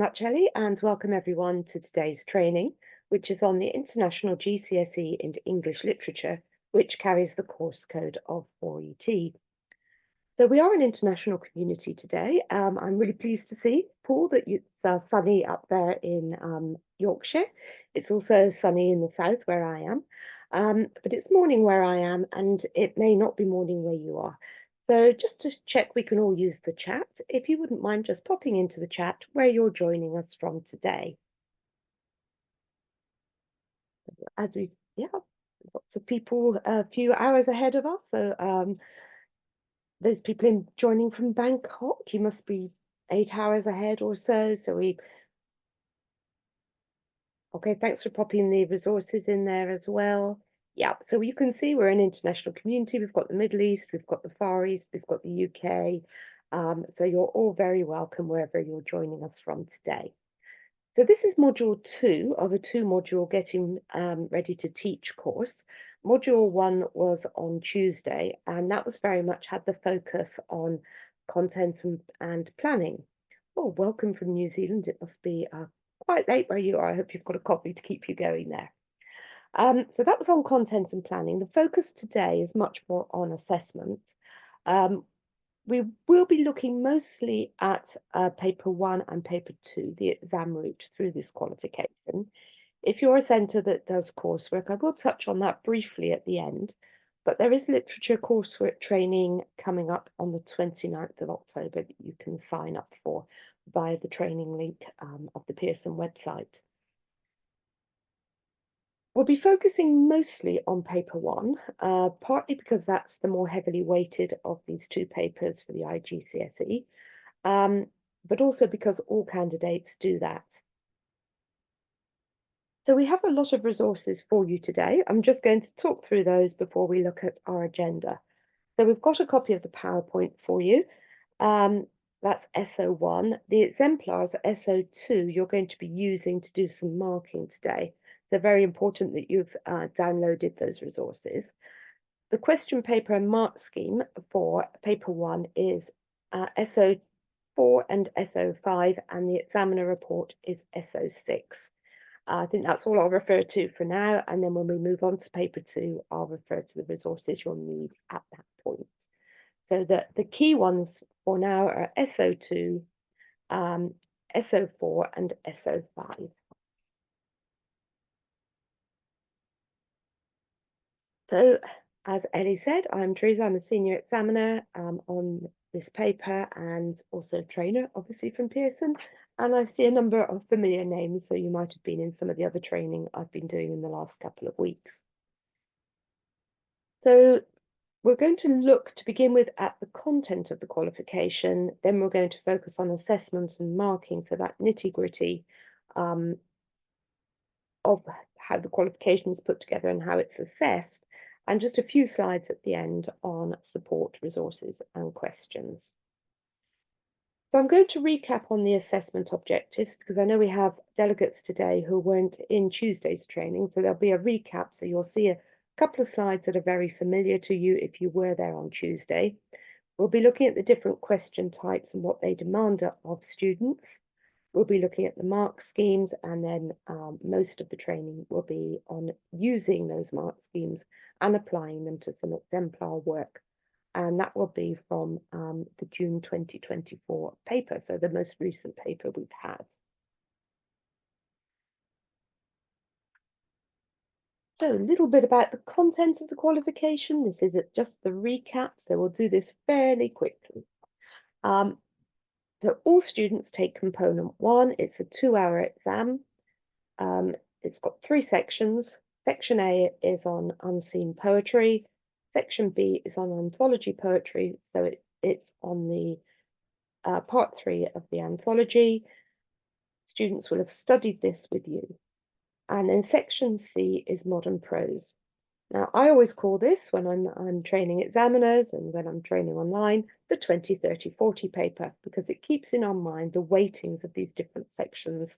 much, Ellie, and welcome everyone to today's training, which is on the International GCSE in English Literature, which carries the course code of 4ET. So we are an international community today. I'm really pleased to see, Paul, that it's sunny up there in Yorkshire. It's also sunny in the south where I am, but it's morning where I am, and it may not be morning where you are. So just to check, we can all use the chat. If you wouldn't mind just popping into the chat where you're joining us from today. Lots of people a few hours ahead of us. So those people joining from Bangkok, you must be 8 hours ahead or so. Okay, thanks for popping the resources in there as well. Yeah, so you can see we're an international community. We've got the Middle East, we've got the Far East, we've got the UK. So you're all very welcome wherever you're joining us from today. So this is module 2 of a 2-module Getting Ready to Teach course. Module 1 was on Tuesday, and that was very much had the focus on content and planning. Oh, welcome from New Zealand. It must be quite late where you are. I hope you've got a coffee to keep you going there. So that was on content and planning. The focus today is much more on assessment. We will be looking mostly at paper 1 and paper 2, the exam route through this qualification. If you're a centre that does coursework, I will touch on that briefly at the end, but there is literature coursework training coming up on the 29th of October that you can sign up for via the training link of the Pearson website. We'll be focusing mostly on paper 1, partly because that's the more heavily weighted of these 2 papers for the IGCSE, but also because all candidates do that. So we have a lot of resources for you today. I'm just going to talk through those before we look at our agenda. So we've got a copy of the PowerPoint for you. That's SO1. The exemplars are SO2 you're going to be using to do some marking today. So very important that you've downloaded those resources. The question paper and mark scheme for paper 1 is SO4 and SO5, and the examiner report is SO6. I think that's all I'll refer to for now, and then when we move on to paper 2, I'll refer to the resources you'll need at that point. So the key ones for now are SO2, SO4 and SO5. So as Ellie said, I'm Teresa, I'm a senior examiner on this paper and also trainer, obviously from Pearson. And I see a number of familiar names, so you might have been in some of the other training I've been doing in the last couple of weeks. So we're going to look to begin with at the content of the qualification, then we're going to focus on assessment and marking, so that nitty-gritty of how the qualification is put together and how it's assessed, and just a few slides at the end on support, resources and questions. So I'm going to recap on the assessment objectives because I know we have delegates today who weren't in Tuesday's training, so there'll be a recap, so you'll see a couple of slides that are very familiar to you if you were there on Tuesday. We'll be looking at the different question types and what they demand of students. We'll be looking at the mark schemes, and then most of the training will be on using those mark schemes and applying them to some exemplar work. And that will be from the June 2024 paper, so the most recent paper we've had. So a little bit about the content of the qualification. This is just the recap, so we'll do this fairly quickly. So all students take component 1. It's a 2-hour exam. It's got 3 sections. Section A is on unseen poetry. Section B is on anthology poetry, so it's on the part 3 of the anthology. Students will have studied this with you. And then section C is modern prose. Now, I always call this, when I'm training examiners and when I'm training online, the 20, 30, 40 paper, because it keeps in our mind the weightings of these different sections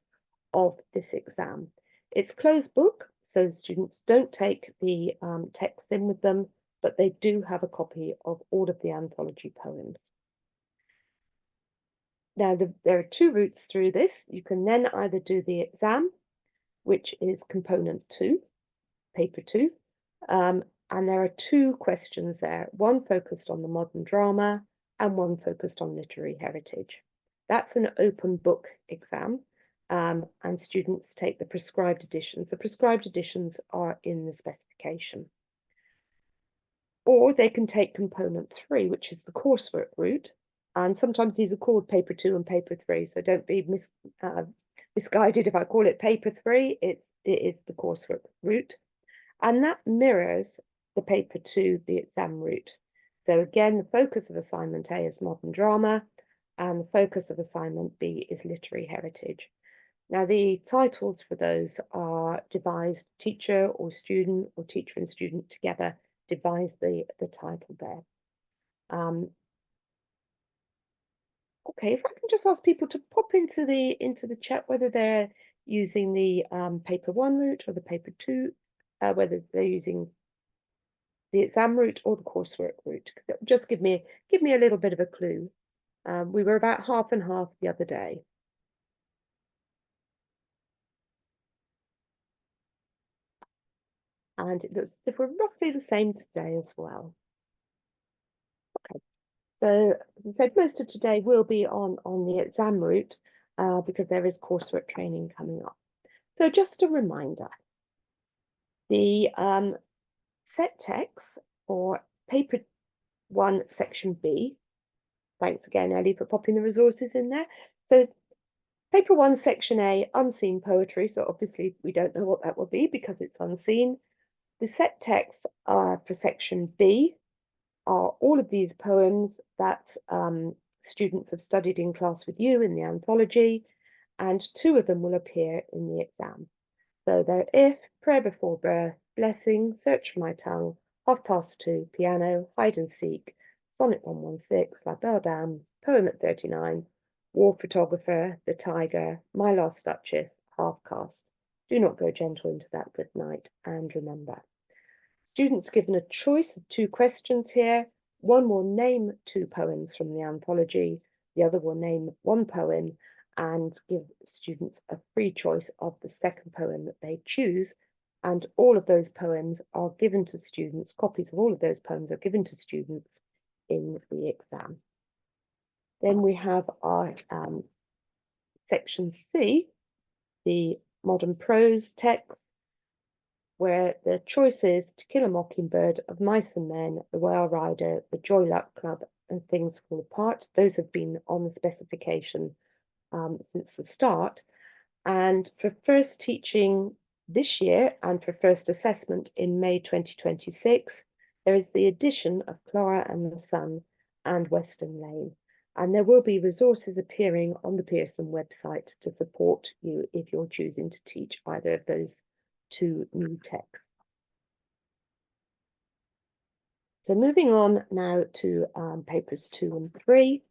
of this exam. It's closed book, so students don't take the text in with them, but they do have a copy of all of the anthology poems. Now, there are two routes through this. You can then either do the exam, which is component 2, paper 2, and there are two questions there, one focused on the modern drama and one focused on literary heritage. That's an open book exam, and students take the prescribed editions. The prescribed editions are in the specification. Or they can take component 3, which is the coursework route. And sometimes these are called paper 2 and paper 3, so don't be misguided if I call it paper 3. It is the coursework route. And that mirrors the paper 2, the exam route. So again, the focus of assignment A is modern drama, and the focus of assignment B is literary heritage. Now, the titles for those are devised teacher or student, or teacher and student together devise the title there. Okay, if I can just ask people to pop into the chat whether they're using the paper 1 route or the paper 2, whether they're using the exam route or the coursework route. Just give me a little bit of a clue. We were about half and half the other day. And it looks as if we're roughly the same today as well. Okay, so as I said, most of today will be on the exam route because there is coursework training coming up. So just a reminder, the set text for paper 1, section B. Thanks again, Ellie, for popping the resources in there. So paper 1, section A, unseen poetry. So obviously we don't know what that will be because it's unseen. The set text for section B are all of these poems that students have studied in class with you in the anthology, and 2 of them will appear in the exam. So they're If, Prayer Before Birth, Blessing, Search for My Tongue, 2:30, Piano, Hide and Seek, Sonnet 116, La Belle Dame, Poem at 39, War Photographer, The Tiger, My Last Duchess, Half Caste, Do Not Go Gentle into That Good Night, and Remember. Students given a choice of 2 questions here. One will name 2 poems from the anthology, the other will name 1 poem and give students a free choice of the second poem that they choose. And all of those poems are given to students, copies of all of those poems are given to students in the exam. Then we have our section C, the modern prose text, where the choice is To Kill a Mockingbird, Of Mice and Men, The Whale Rider, The Joy Luck Club, and Things Fall Apart. Those have been on the specification since the start. And for first teaching this year and for first assessment in May 2026, there is the addition of Clara and the Sun and Western Lane. And there will be resources appearing on the Pearson website to support you if you're choosing to teach either of those 2 new texts. So moving on now to papers 2 and 3.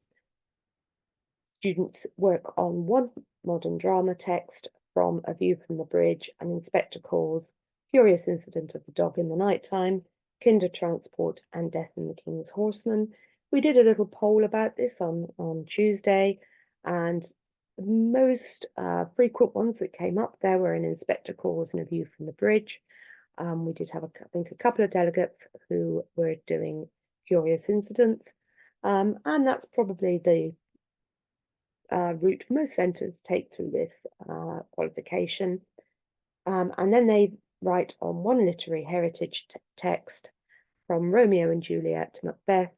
Students work on 1 modern drama text from A View from the Bridge, and Inspector Calls, Curious Incident of the Dog in the Nighttime, Kinder Transport, and Death in the King's Horseman. We did a little poll about this on Tuesday, and the most frequent ones that came up there were an Inspector Calls and A View from the Bridge. We did have, I think, a couple of delegates who were doing Curious Incidents, and that's probably the route most centres take through this qualification. And then they write on 1 literary heritage text from Romeo and Juliet to Macbeth,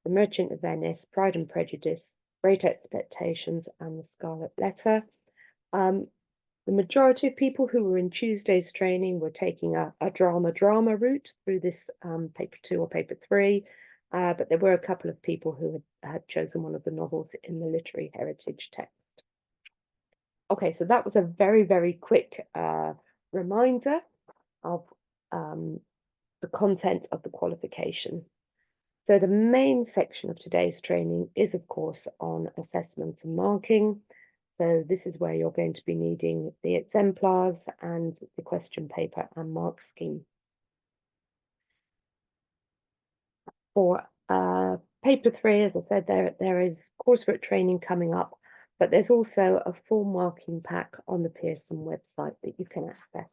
The Merchant of Venice, Pride and Prejudice, Great Expectations, and The Scarlet Letter. The majority of people who were in Tuesday's training were taking a drama route through this paper 2 or paper 3, but there were a couple of people who had chosen one of the novels in the literary heritage text. Okay, so that was a very, very quick reminder of the content of the qualification. So the main section of today's training is, of course, on assessment and marking. So this is where you're going to be needing the exemplars and the question paper and mark scheme. For paper 3, as I said, there is coursework training coming up but there's also a full marking pack on the Pearson website that you can access.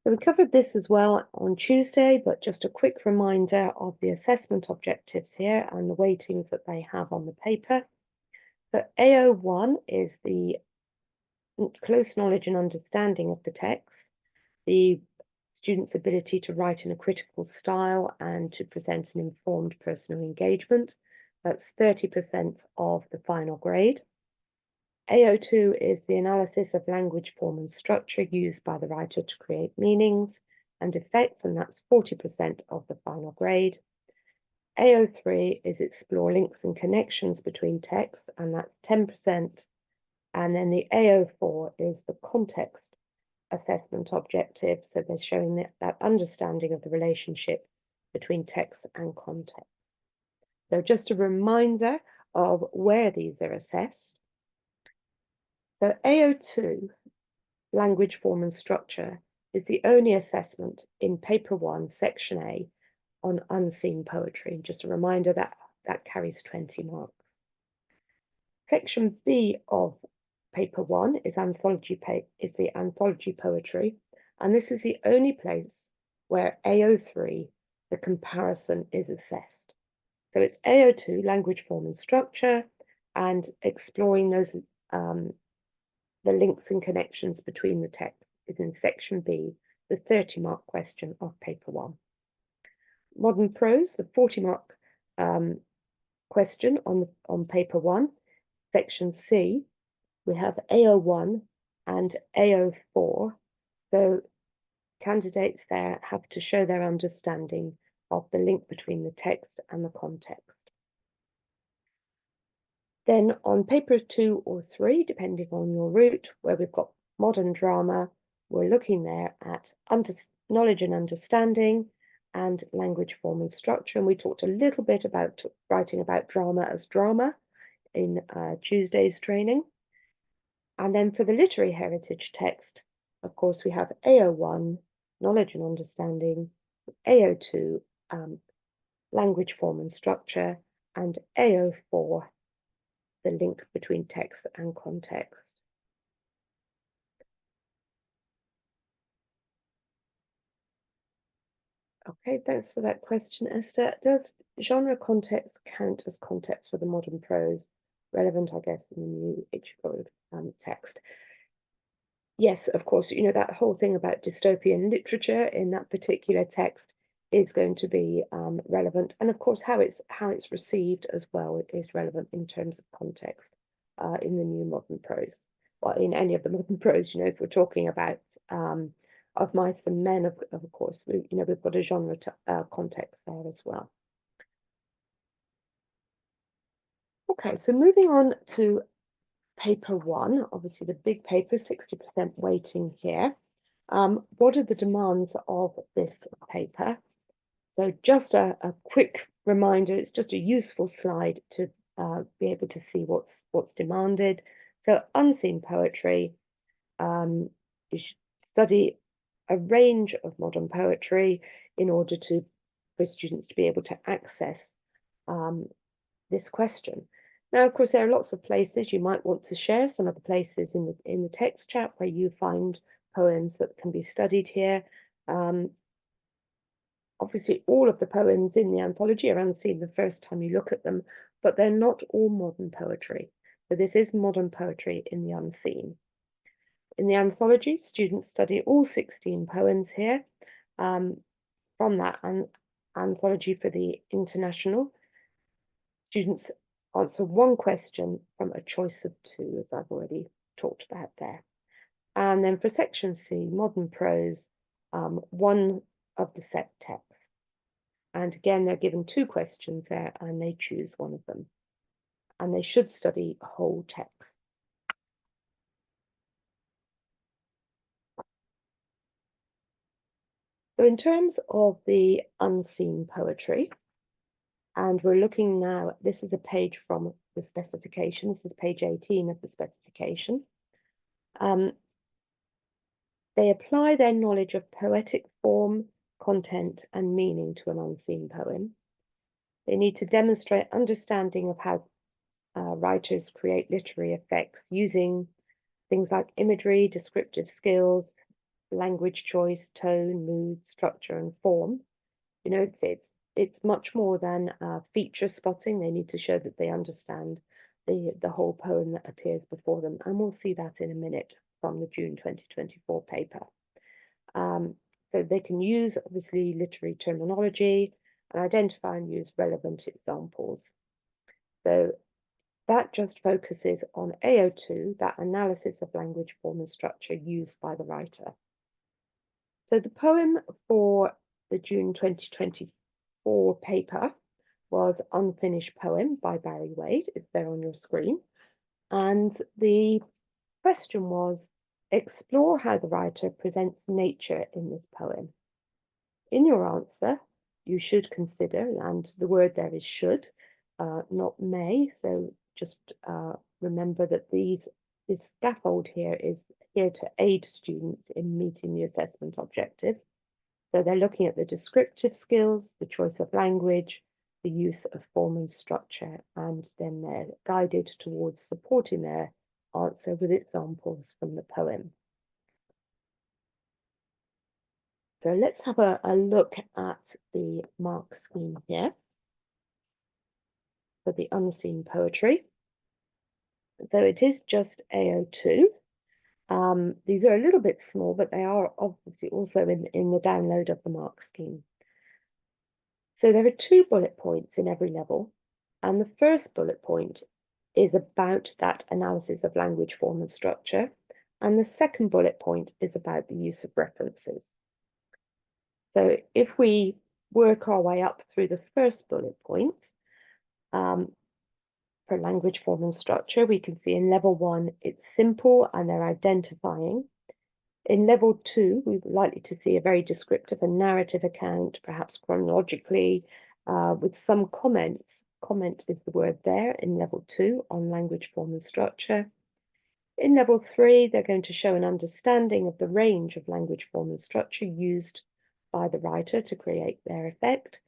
So we covered this as well on Tuesday, but just a quick reminder of the assessment objectives here and the weightings that they have on the paper. So AO1 is the close knowledge and understanding of the text, the student's ability to write in a critical style and to present an informed personal engagement. That's 30% of the final grade. AO2 is the analysis of language, form and structure used by the writer to create meanings and effects, and that's 40% of the final grade. AO3 is explore links and connections between texts, and that's 10%. And then the AO4 is the context assessment objective. So they're showing that understanding of the relationship between text and context. So just a reminder of where these are assessed. So AO2, language, form and structure, is the only assessment in paper 1, section A, on unseen poetry. Just a reminder that that carries 20 marks. Section B of paper 1 is the anthology poetry, and this is the only place where AO3, the comparison, is assessed. So it's AO2, language, form and structure, and exploring those the links and connections between the texts is in section B, the 30-mark question of paper 1. Modern prose, the 40-mark question on paper 1, section C, we have AO1 and AO4. So candidates there have to show their understanding of the link between the text and the context. Then on paper 2 or 3, depending on your route, where we've got modern drama, we're looking there at knowledge and understanding and language, form and structure. And we talked a little bit about writing about drama as drama in Tuesday's training. And then for the literary heritage text, of course, we have AO1, knowledge and understanding, AO2, language, form and structure, and AO4, the link between text and context. Okay, thanks for that question, Esther. Does genre context count as context for the modern prose? Relevant, I guess, in the new H-code text. Yes, of course, you know, that whole thing about dystopian literature in that particular text is going to be relevant. And of course, how it's received as well is relevant in terms of context in the new modern prose. Well, in any of the modern prose, you know, if we're talking about Of Mice and Men, of course, we've got a genre context there as well. Okay, so moving on to paper 1, obviously the big paper, 60% weighting here. What are the demands of this paper? So just a quick reminder, it's just a useful slide to be able to see what's demanded. So unseen poetry, you should study a range of modern poetry in order for students to be able to access this question. Now, of course, there are lots of places you might want to share. Some of the places in the text chat where you find poems that can be studied here. Obviously, all of the poems in the anthology are unseen the first time you look at them, but they're not all modern poetry. So this is modern poetry in the unseen. In the anthology, students study all 16 poems here from that anthology for the International. Students answer one question from a choice of 2, as I've already talked about there. And then for section C, modern prose, one of the set texts. And again, they're given 2 questions there and they choose one of them. And they should study whole text. So in terms of the unseen poetry, and we're looking now, this is a page from the specification. This is page 18 of the specification. They apply their knowledge of poetic form, content, and meaning to an unseen poem. They need to demonstrate understanding of how writers create literary effects using things like imagery, descriptive skills, language choice, tone, mood, structure, and form. You know, it's much more than feature spotting. They need to show that they understand the whole poem that appears before them, and we'll see that in a minute from the June 2024 paper. So they can use, obviously, literary terminology and identify and use relevant examples. So that just focuses on AO2, that analysis of language, form, and structure used by the writer. So the poem for the June 2024 paper was Unfinished Poem by Barry Wade. It's there on your screen. And the question was, explore how the writer presents nature in this poem. In your answer, you should consider, and the word there is should, not may. So just remember that this scaffold here is here to aid students in meeting the assessment objectives. So they're looking at the descriptive skills, the choice of language, the use of form and structure, and then they're guided towards supporting their answer with examples from the poem. So let's have a look at the mark scheme here for the unseen poetry. So it is just AO2. These are a little bit small, but they are obviously also in the download of the mark scheme. So there are 2 bullet points in every level, and the first bullet point is about that analysis of language, form, and structure, and the second bullet point is about the use of references. So if we work our way up through the first bullet point, for language, form, and structure, we can see in level 1, it's simple and they're identifying. In level 2, we're likely to see a very descriptive and narrative account, perhaps chronologically, with some comments. Comment is the word there in level 2 on language, form, and structure. In level 3, they're going to show an understanding of the range of language, form, and structure used by the writer to create their effect.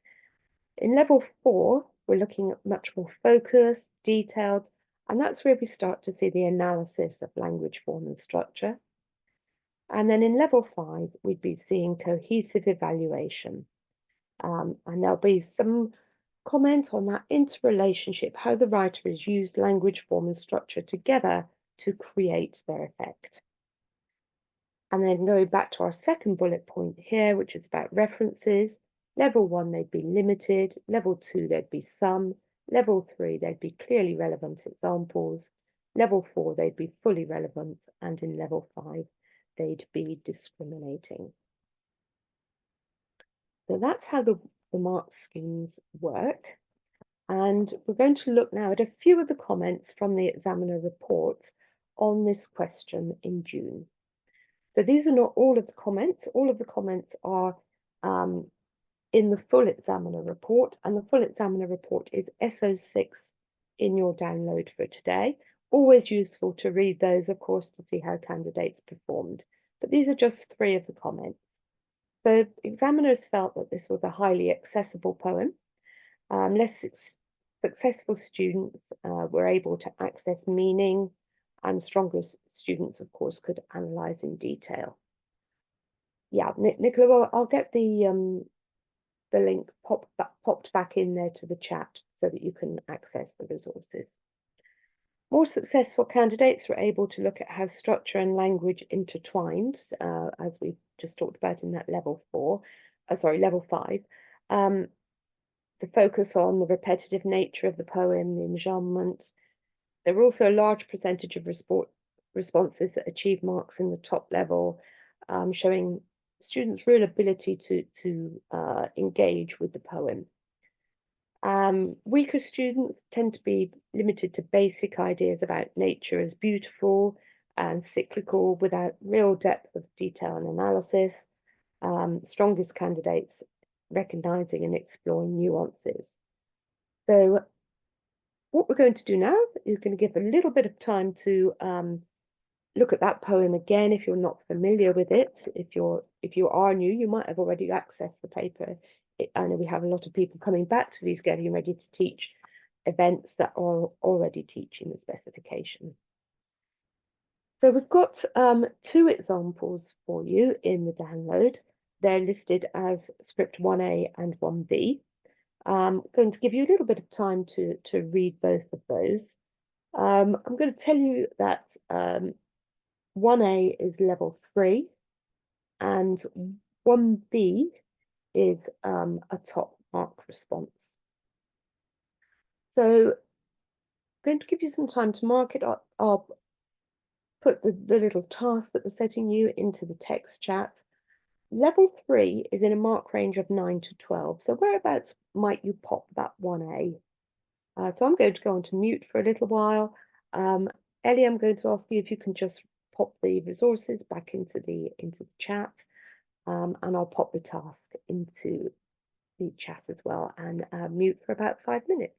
In level 4, we're looking at much more focused, detailed, and that's where we start to see the analysis of language, form, and structure. And then in level 5, we'd be seeing cohesive evaluation. And there'll be some comment on that interrelationship, how the writer has used language, form, and structure together to create their effect. And then going back to our second bullet point here, which is about references, level 1, they'd be limited. Level 2, there'd be some. Level 3, they'd be clearly relevant examples. Level 4, they'd be fully relevant. And in level 5, they'd be discriminating. So that's how the mark schemes work. And we're going to look now at a few of the comments from the examiner report on this question in June. So these are not all of the comments. All of the comments are in the full examiner report, and the full examiner report is SO6 in your download for today. Always useful to read those, of course, to see how candidates performed. But these are just 3 of the comments. So examiners felt that this was a highly accessible poem. Less successful students were able to access meaning, and stronger students, of course, could analyze in detail. Yeah, Nicola, well, I'll get the link popped back in there to the chat so that you can access the resources. More successful candidates were able to look at how structure and language intertwined, as we just talked about in that level 5. The focus on the repetitive nature of the poem, the enjambment. There were also a large percentage of responses that achieved marks in the top level, showing students' real ability to engage with the poem. Weaker students tend to be limited to basic ideas about nature as beautiful and cyclical without real depth of detail and analysis. Strongest candidates recognizing and exploring nuances. So what we're going to do now is going to give a little bit of time to look at that poem again if you're not familiar with it. If you are new, you might have already accessed the paper I know we have a lot of people coming back to these Getting Ready to Teach events that are already teaching the specification. So we've got two examples for you in the download. They're listed as script 1A and 1B. I'm going to give you a little bit of time to read both of those. I'm going to tell you that 1A is level 3 and 1B is a top mark response. So I'm going to give you some time to mark it up. I'll put the little task that we're setting you into the text chat. Level 3 is in a mark range of 9 to 12. So whereabouts might you pop that 1A? So I'm going to go on to mute for a little while. Ellie, I'm going to ask you if you can just pop the resources back into the chat, and I'll pop the task into the chat as well, and mute for about 5 minutes.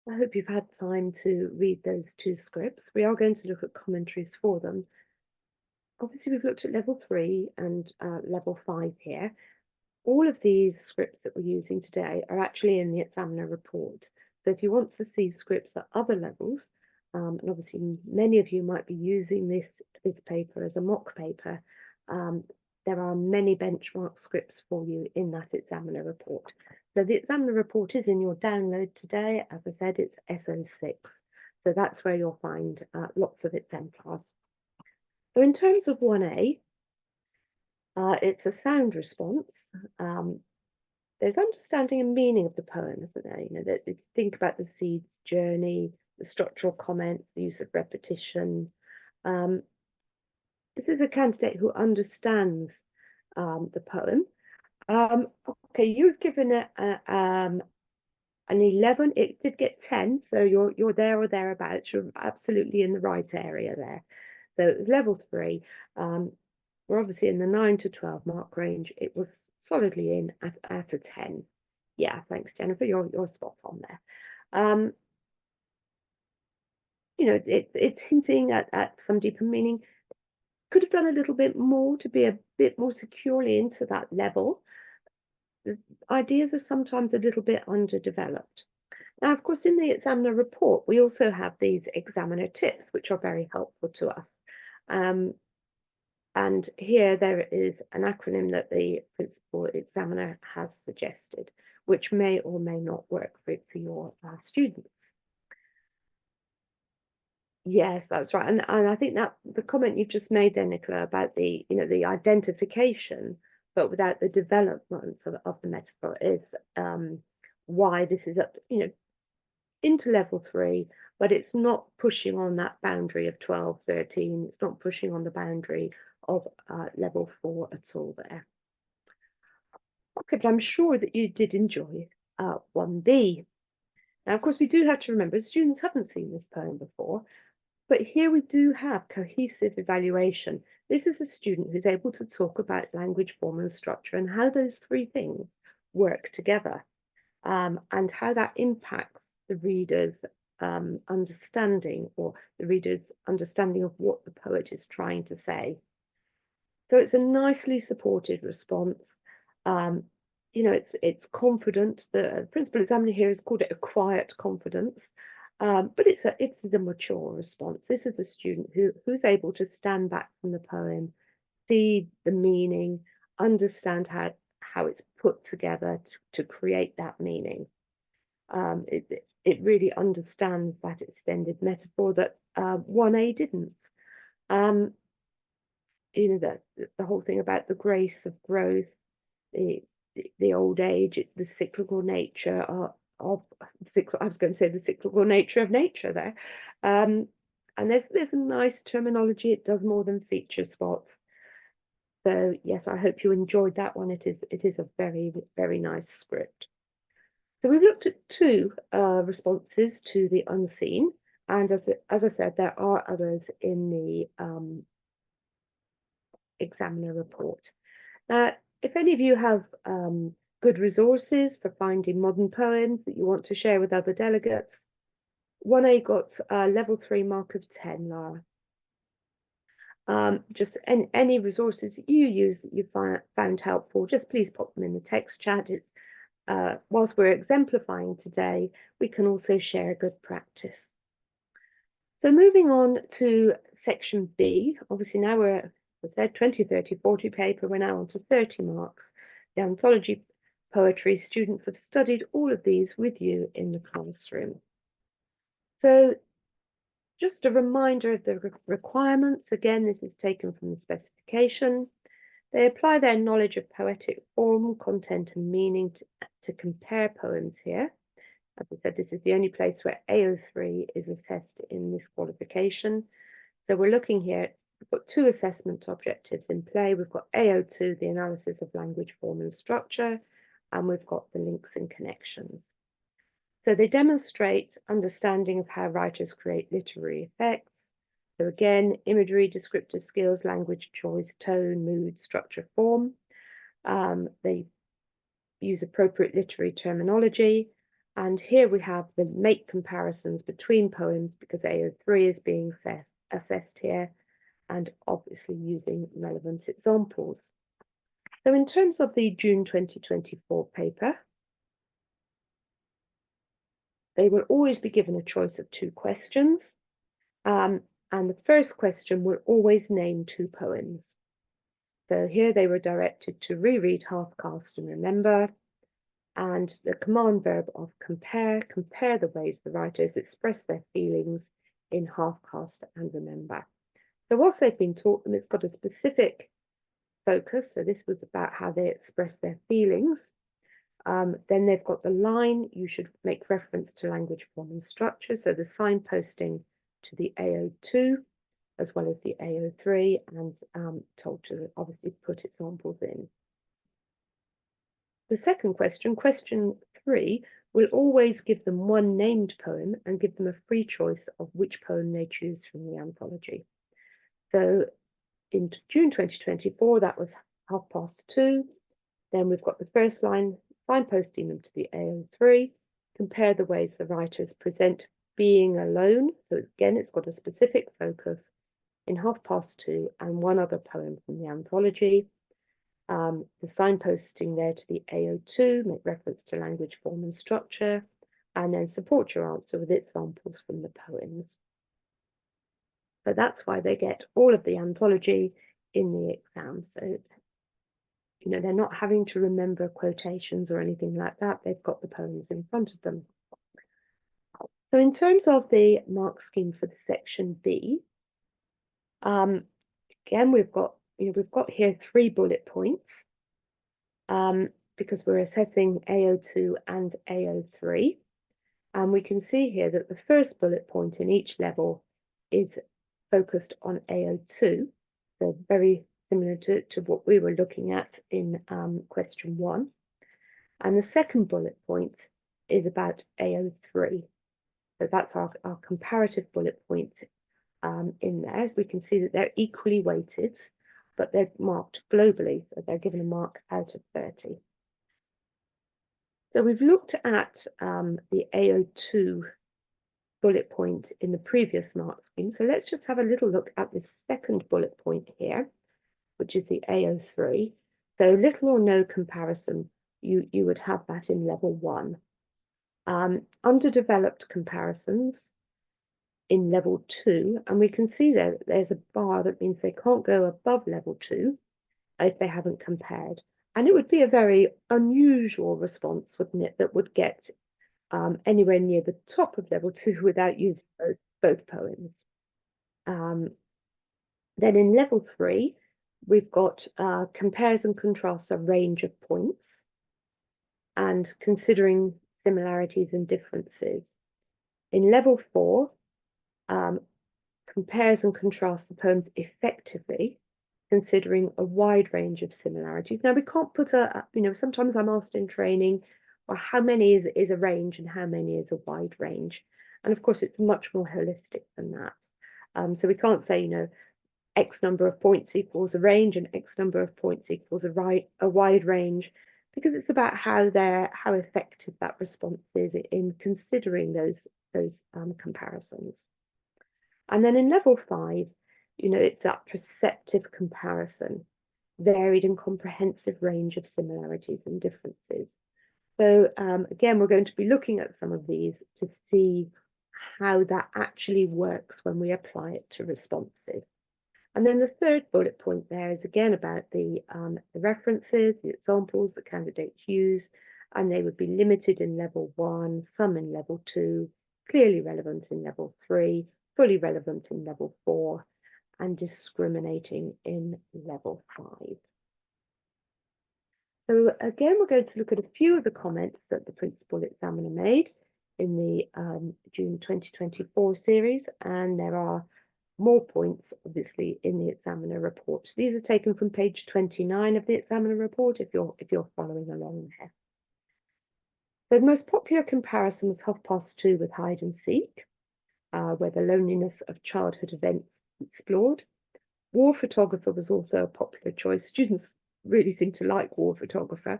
I hope you've had time to read those two scripts. We are going to look at commentaries for them. Obviously, we've looked at level 3 and level 5 here. All of these scripts that we're using today are actually in the examiner report. So if you want to see scripts at other levels, and obviously many of you might be using this paper as a mock paper, there are many benchmark scripts for you in that examiner report. So the examiner report is in your download today. As I said, it's SO6. So that's where you'll find lots of exemplars. So in terms of 1A, it's a sound response. There's understanding and meaning of the poem, isn't there? You know, that you think about the seed's journey, the structural comments, the use of repetition. Um, this is a candidate who understands the poem. Okay, you've given it an 11. It did get 10, so you're there or thereabouts. You're absolutely in the right area there. So it was level 3. We're obviously in the 9 to 12 mark range. It was solidly in at a 10. Yeah, thanks, Jennifer. You're spot on there. You know, it's hinting at some deeper meaning. Could have done a little bit more to be a bit more securely into that level. The ideas are sometimes a little bit underdeveloped. Now, of course, in the examiner report, we also have these examiner tips, which are very helpful to us. And here there is an acronym that the principal examiner has suggested, which may or may not work for your students. Yes, that's right. And I think that the comment you've just made there, Nicola, about the, you know, the identification, but without the development of the metaphor is why this is up, you know, into level 3, but it's not pushing on that boundary of 12, 13. It's not pushing on the boundary of level 4 at all there. Okay, but I'm sure that you did enjoy 1B. Now, of course, we do have to remember students haven't seen this poem before, but here we do have cohesive evaluation. This is a student who's able to talk about language, form, and structure and how those three things work together, and how that impacts the reader's understanding, or the reader's understanding of what the poet is trying to say. So it's a nicely supported response. You know, it's confident. The principal examiner here has called it a quiet confidence, but it's a mature response. This is a student who's able to stand back from the poem, see the meaning, understand how it's put together to create that meaning. It really understands that extended metaphor that 1A didn't. You know, the whole thing about the grace of growth, the old age, the cyclical nature of I was going to say the cyclical nature of nature there. And there's a nice terminology. It does more than feature spots. So yes, I hope you enjoyed that one. It is a very, very nice script. So we've looked at two responses to the unseen, and as I said, there are others in the examiner report. Now, if any of you have good resources for finding modern poems that you want to share with other delegates, 1A got level 3 mark of 10, Lara. Just any resources that you use that you found helpful, just please pop them in the text chat. It's whilst we're exemplifying today, we can also share good practice. So moving on to section B, obviously now we're, as I said, 20, 30, 40 paper, we're now on to 30 marks. The anthology poetry, students have studied all of these with you in the classroom. So just a reminder of the requirements. Again, this is taken from the specification. They apply their knowledge of poetic form, content, and meaning to compare poems here. As I said, this is the only place where AO3 is assessed in this qualification. So we're looking here, we've got two assessment objectives in play. We've got AO2, the analysis of language, form, and structure, and we've got the links and connections. So they demonstrate understanding of how writers create literary effects. So again, imagery, descriptive skills, language choice, tone, mood, structure, form. They use appropriate literary terminology. And here we have the make comparisons between poems because AO3 is being assessed here, and obviously using relevant examples. So in terms of the June 2024 paper, they will always be given a choice of 2 questions. And the first question will always name 2 poems. So here they were directed to reread, half cast and remember, and the command verb of compare the ways the writers express their feelings in half cast and remember. So whilst they've been taught them, it's got a specific focus. So this was about how they express their feelings. Then they've got the line, you should make reference to language, form and structure. So the signposting to the AO2 as well as the AO3, and told to obviously put examples in. The second question, question 3, will always give them 1 named poem and give them a free choice of which poem they choose from the anthology. So in June 2024, that was 2:30. Then we've got the first line, signposting them to the AO3, compare the ways the writers present being alone. So again, it's got a specific focus in 2:30 and 1 other poem from the anthology. The signposting there to the AO2, make reference to language, form and structure, and then support your answer with examples from the poems. So that's why they get all of the anthology in the exam. So, you know, they're not having to remember quotations or anything like that. They've got the poems in front of them. So in terms of the mark scheme for the section B, again, we've got here 3 bullet points because we're assessing AO2 and AO3. And we can see here that the first bullet point in each level is focused on AO2. So very similar to what we were looking at in question 1. And the second bullet point is about AO3. So that's our comparative bullet point in there. We can see that they're equally weighted, but they're marked globally, so they're given a mark out of 30. So we've looked at the AO2 bullet point in the previous mark scheme. So let's just have a little look at the second bullet point here, which is the AO3. So little or no comparison, you would have that in level 1. Underdeveloped comparisons in level 2, and we can see there that there's a bar that means they can't go above level 2 if they haven't compared. And it would be a very unusual response, wouldn't it, that would get anywhere near the top of level 2 without using both poems. Then in level 3, we've got compares and contrasts a range of points and considering similarities and differences. In level 4, compares and contrasts the poems effectively, considering a wide range of similarities. Now we can't put sometimes I'm asked in training, well, how many is a range and how many is a wide range? And of course, it's much more holistic than that. So we can't say, X number of points equals a range and X number of points equals a wide range, because it's about how effective that response is in considering those comparisons. And then in level 5, it's that perceptive comparison, varied and comprehensive range of similarities and differences. So again, we're going to be looking at some of these to see how that actually works when we apply it to responses. And then the third bullet point there is again about the references, the examples that candidates use, and they would be limited in level 1, some in level 2, clearly relevant in level 3, fully relevant in level 4, and discriminating in level 5. So again, we're going to look at a few of the comments that the principal examiner made in the June 2024 series, and there are more points, obviously, in the examiner report. These are taken from page 29 of the examiner report, if you're following along there. So the most popular comparison was 2:30 with hide and seek, where the loneliness of childhood events explored. War photographer was also a popular choice. Students really seem to like war photographer.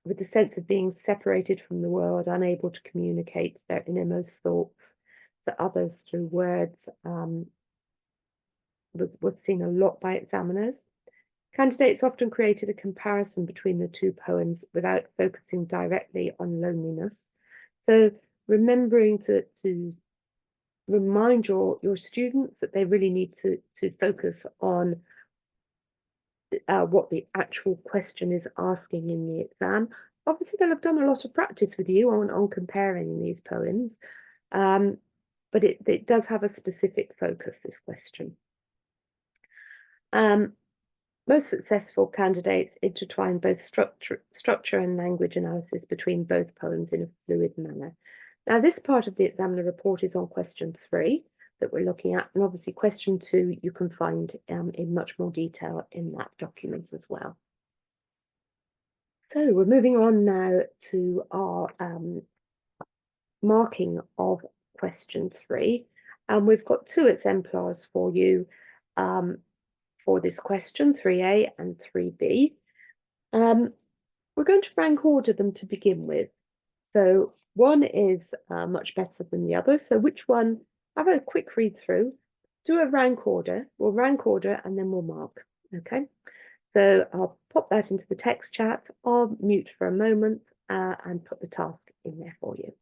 with the sense of being separated from the world, unable to communicate their innermost thoughts to others through words, was seen a lot by examiners. Candidates often created a comparison between the two poems without focusing directly on loneliness. So remembering to remind your students that they really need to focus on what the actual question is asking in the exam. Obviously, they'll have done a lot of practice with you on comparing these poems, but it does have a specific focus, this question. Most successful candidates intertwine both structure and language analysis between both poems in a fluid manner. Now, this part of the examiner report is on question 3 that we're looking at, and obviously question 2 you can find in much more detail in that document as well. So we're moving on now to our marking of question 3, and we've got 2 exemplars for you for this question, 3A and 3B. We're going to rank order them to begin with. So one is much better than the other. So which one? Have a quick read through. Do a rank order. We'll rank order and then we'll mark. Okay. So I'll pop that into the text chat. I'll mute for a moment and put the task in there for you.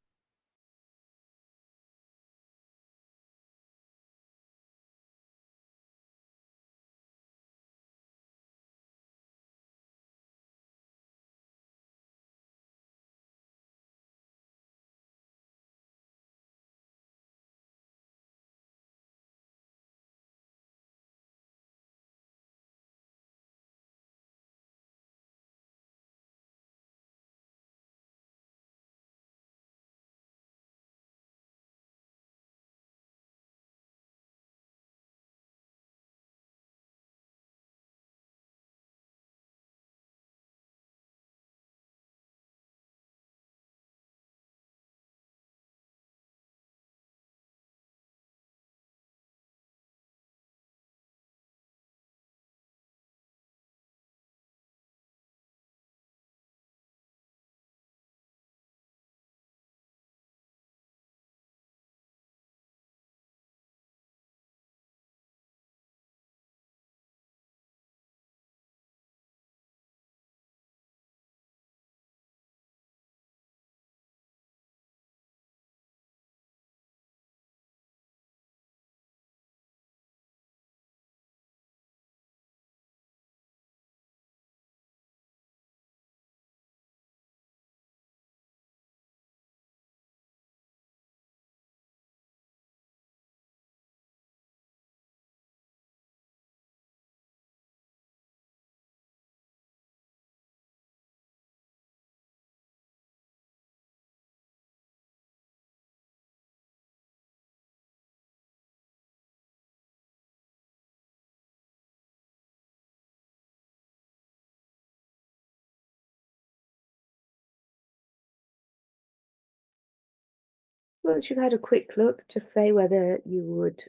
Once you've had a quick look, just say whether you would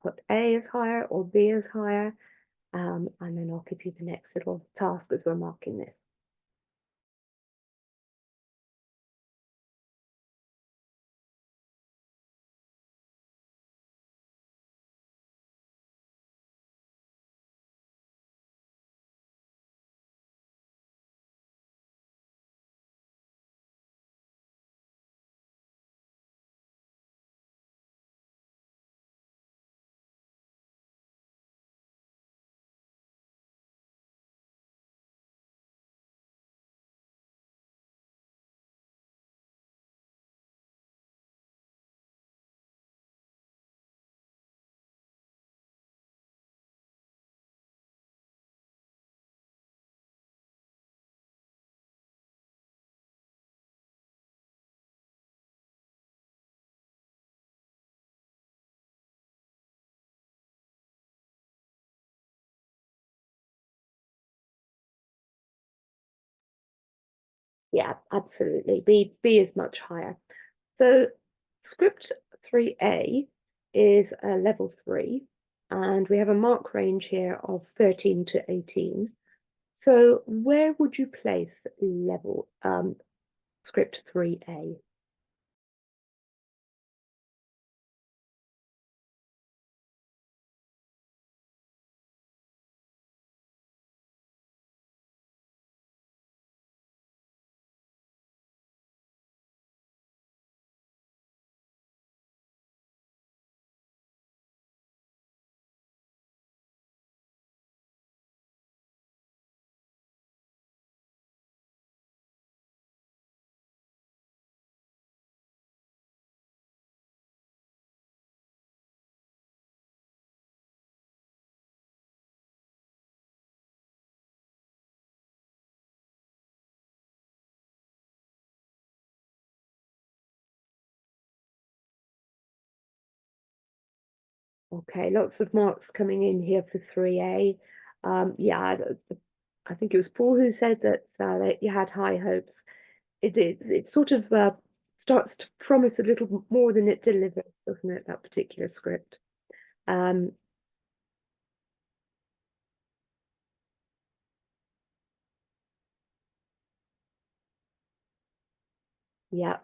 put A as higher or B as higher, and then I'll give you the next little task as we're marking this. Yeah, absolutely. B is much higher. So script 3A is a level 3, and we have a mark range here of 13 to 18. So where would you place level script 3A? Okay, lots of marks coming in here for 3A. Yeah, I think it was Paul who said that you had high hopes. It sort of starts to promise a little more than it delivers, doesn't it, that particular script? Um, yeah,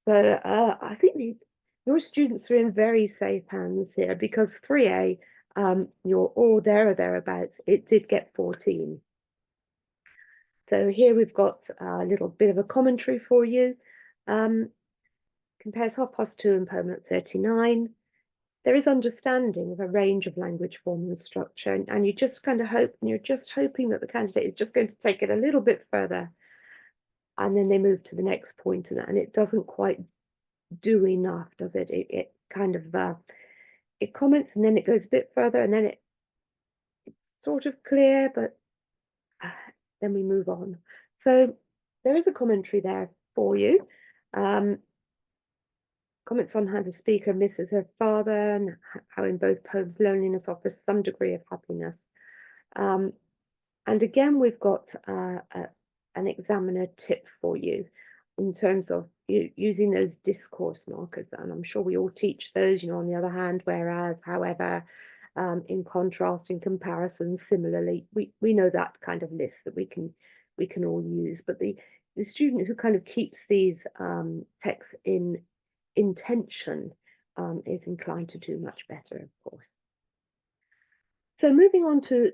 so I think your students are in very safe hands here because 3A, you're all there or thereabouts. It did get 14. So here we've got a little bit of a commentary for you. Um, compares half past two and poem at 39. There is understanding of a range of language form and structure, and you just kind of hope, and you're just hoping that the candidate is just going to take it a little bit further, and then they move to the next point, and it doesn't quite do enough, does it? It kind of it comments, and then it goes a bit further, and then it's sort of clear, but uh, then we move on. So there is a commentary there for you. Um, Comments on how the speaker misses her father and how in both poems loneliness offers some degree of happiness. Um, and again, we've got an examiner tip for you in terms of using those discourse markers. And I'm sure we all teach those, on the other hand, whereas, however, in contrast, in comparison, similarly, we know that kind of list that we can all use. But the student who kind of keeps these texts in intention is inclined to do much better, of course. So moving on to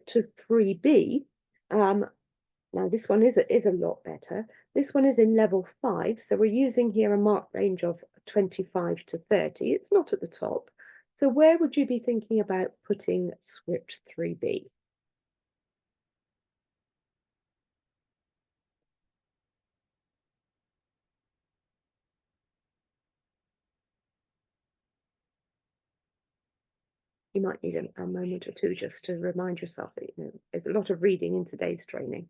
3B, now this one is a lot better. This one is in level 5, so we're using here a mark range of 25 to 30. It's not at the top. So where would you be thinking about putting script 3B? You might need a moment or two just to remind yourself that there's a lot of reading in today's training.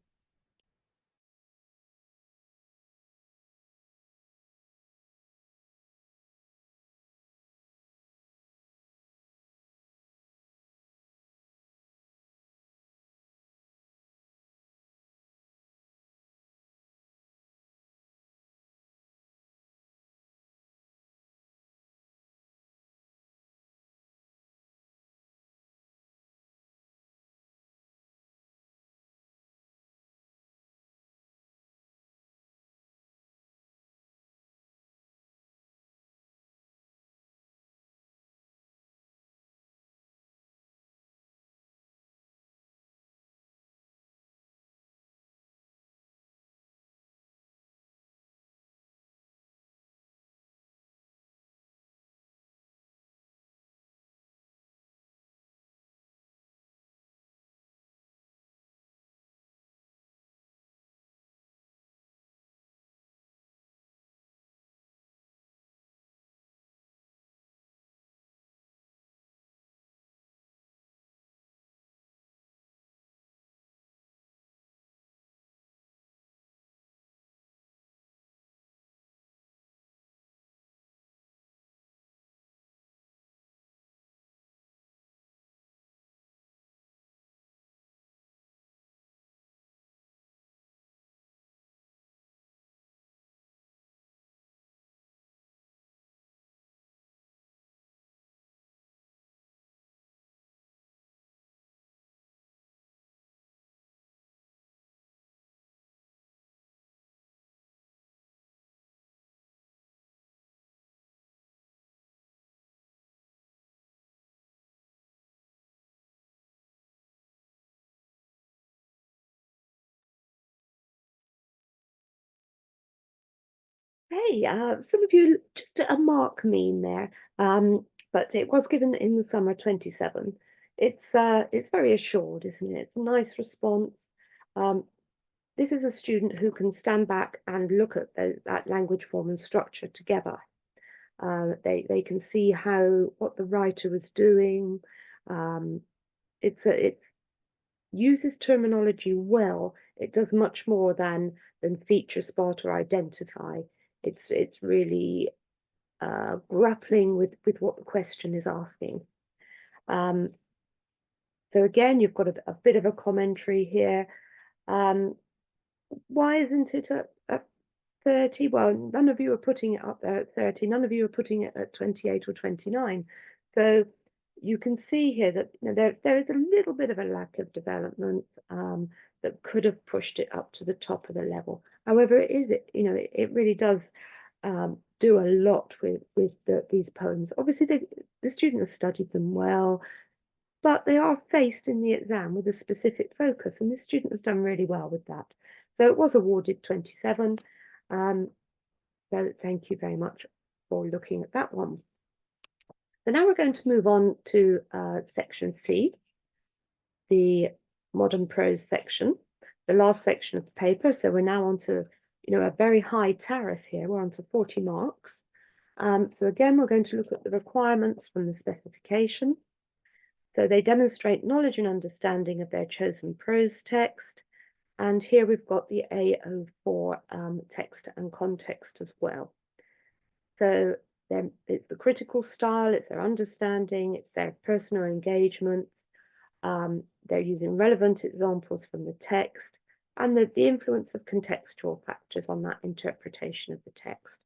Okay, some of you just a mark mean there, but it was given in the summer 27. It's very assured, isn't it? It's a nice response. Um, this is a student who can stand back and look at that language form and structure together. They can see what the writer was doing. It uses terminology well. It does much more than feature spot or identify. It's really grappling with what the question is asking. So again, you've got a bit of a commentary here. Why isn't it at 30? Well, none of you are putting it up there at 30. None of you are putting it at 28 or 29. So you can see here that there is a little bit of a lack of development that could have pushed it up to the top of the level. However, it really does do a lot with these poems. Obviously, the student has studied them well, but they are faced in the exam with a specific focus, and this student has done really well with that. So it was awarded 27. So thank you very much for looking at that one. So now we're going to move on to section C, the modern prose section, the last section of the paper. So we're now on to a very high tariff here. We're on to 40 marks. So again, we're going to look at the requirements from the specification. So they demonstrate knowledge and understanding of their chosen prose text. And here we've got the AO4 text and context as well. So it's the critical style, it's their understanding, it's their personal engagement. They're using relevant examples from the text and the influence of contextual factors on that interpretation of the text.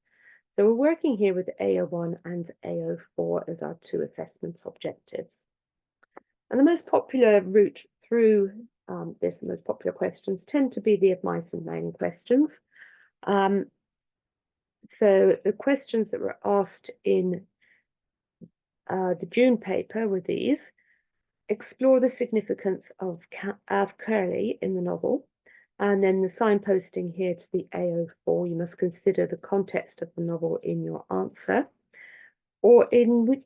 So we're working here with AO1 and AO4 as our two assessment objectives. And the most popular route through the most popular questions tend to be the of mice and men questions. So the questions that were asked in the June paper were these: explore the significance of Curly in the novel, and then the signposting here to the AO4, you must consider the context of the novel in your answer, or in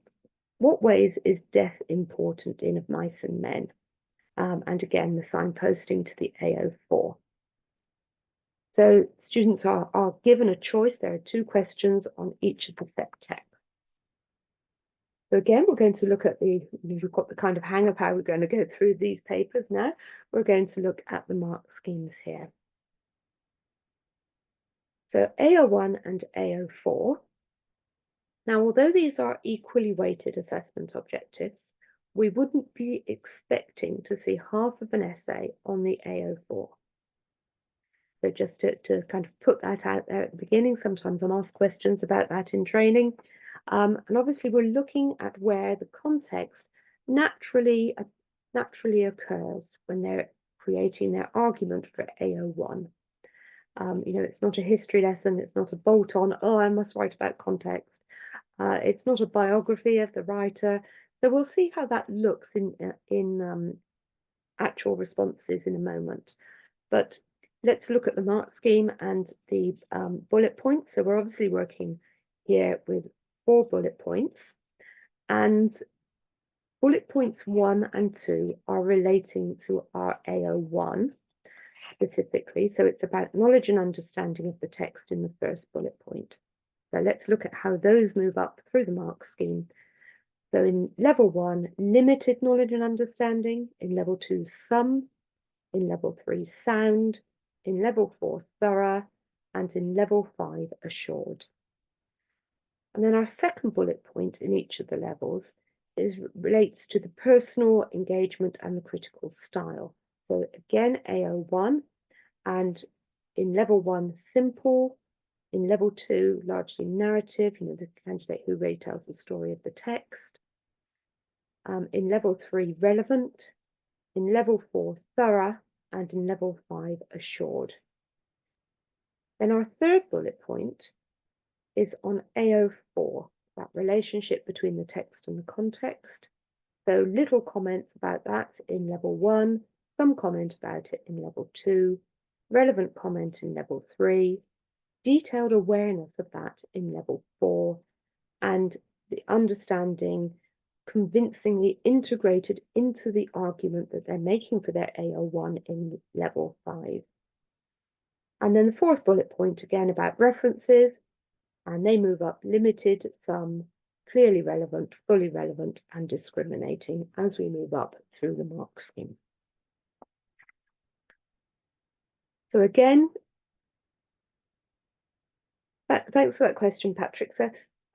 what ways is death important in Of Mice and Men? And again, the signposting to the AO4. So students are given a choice. There are two questions on each of the set texts. So again, we're going to look at we've got the kind of hang of how we're going to go through these papers now. We're going to look at the mark schemes here. So AO1 and AO4. Now, although these are equally weighted assessment objectives, we wouldn't be expecting to see half of an essay on the AO4. So just to kind of put that out there at the beginning, sometimes I'm asked questions about that in training. And obviously we're looking at where the context naturally occurs when they're creating their argument for AO1. It's not a history lesson, it's not a bolt-on, oh, I must write about context. It's not a biography of the writer. So we'll see how that looks in actual responses in a moment. But let's look at the mark scheme and the bullet points. So we're obviously working here with 4 bullet points, and bullet points 1 and 2 are relating to our AO1 specifically. So it's about knowledge and understanding of the text in the first bullet point. So let's look at how those move up through the mark scheme. So in level 1, limited knowledge and understanding. In level 2, some. In level 3, sound. In level 4, thorough. And in level 5, assured. And then our second bullet point in each of the levels relates to the personal engagement and the critical style. So again, AO1, and in level 1, simple. In level 2, largely narrative, the candidate who retells the story of the text. In level 3, relevant. In level 4, thorough. And in level 5, assured. Then our third bullet point is on AO4, that relationship between the text and the context. So little comments about that in level 1, some comment about it in level 2, relevant comment in level 3, detailed awareness of that in level 4, and the understanding convincingly integrated into the argument that they're making for their AO1 in level 5. And then the fourth bullet point again about references, and they move up limited, some, clearly relevant, fully relevant, and discriminating as we move up through the mark scheme. So again, thanks for that question, Patrick. So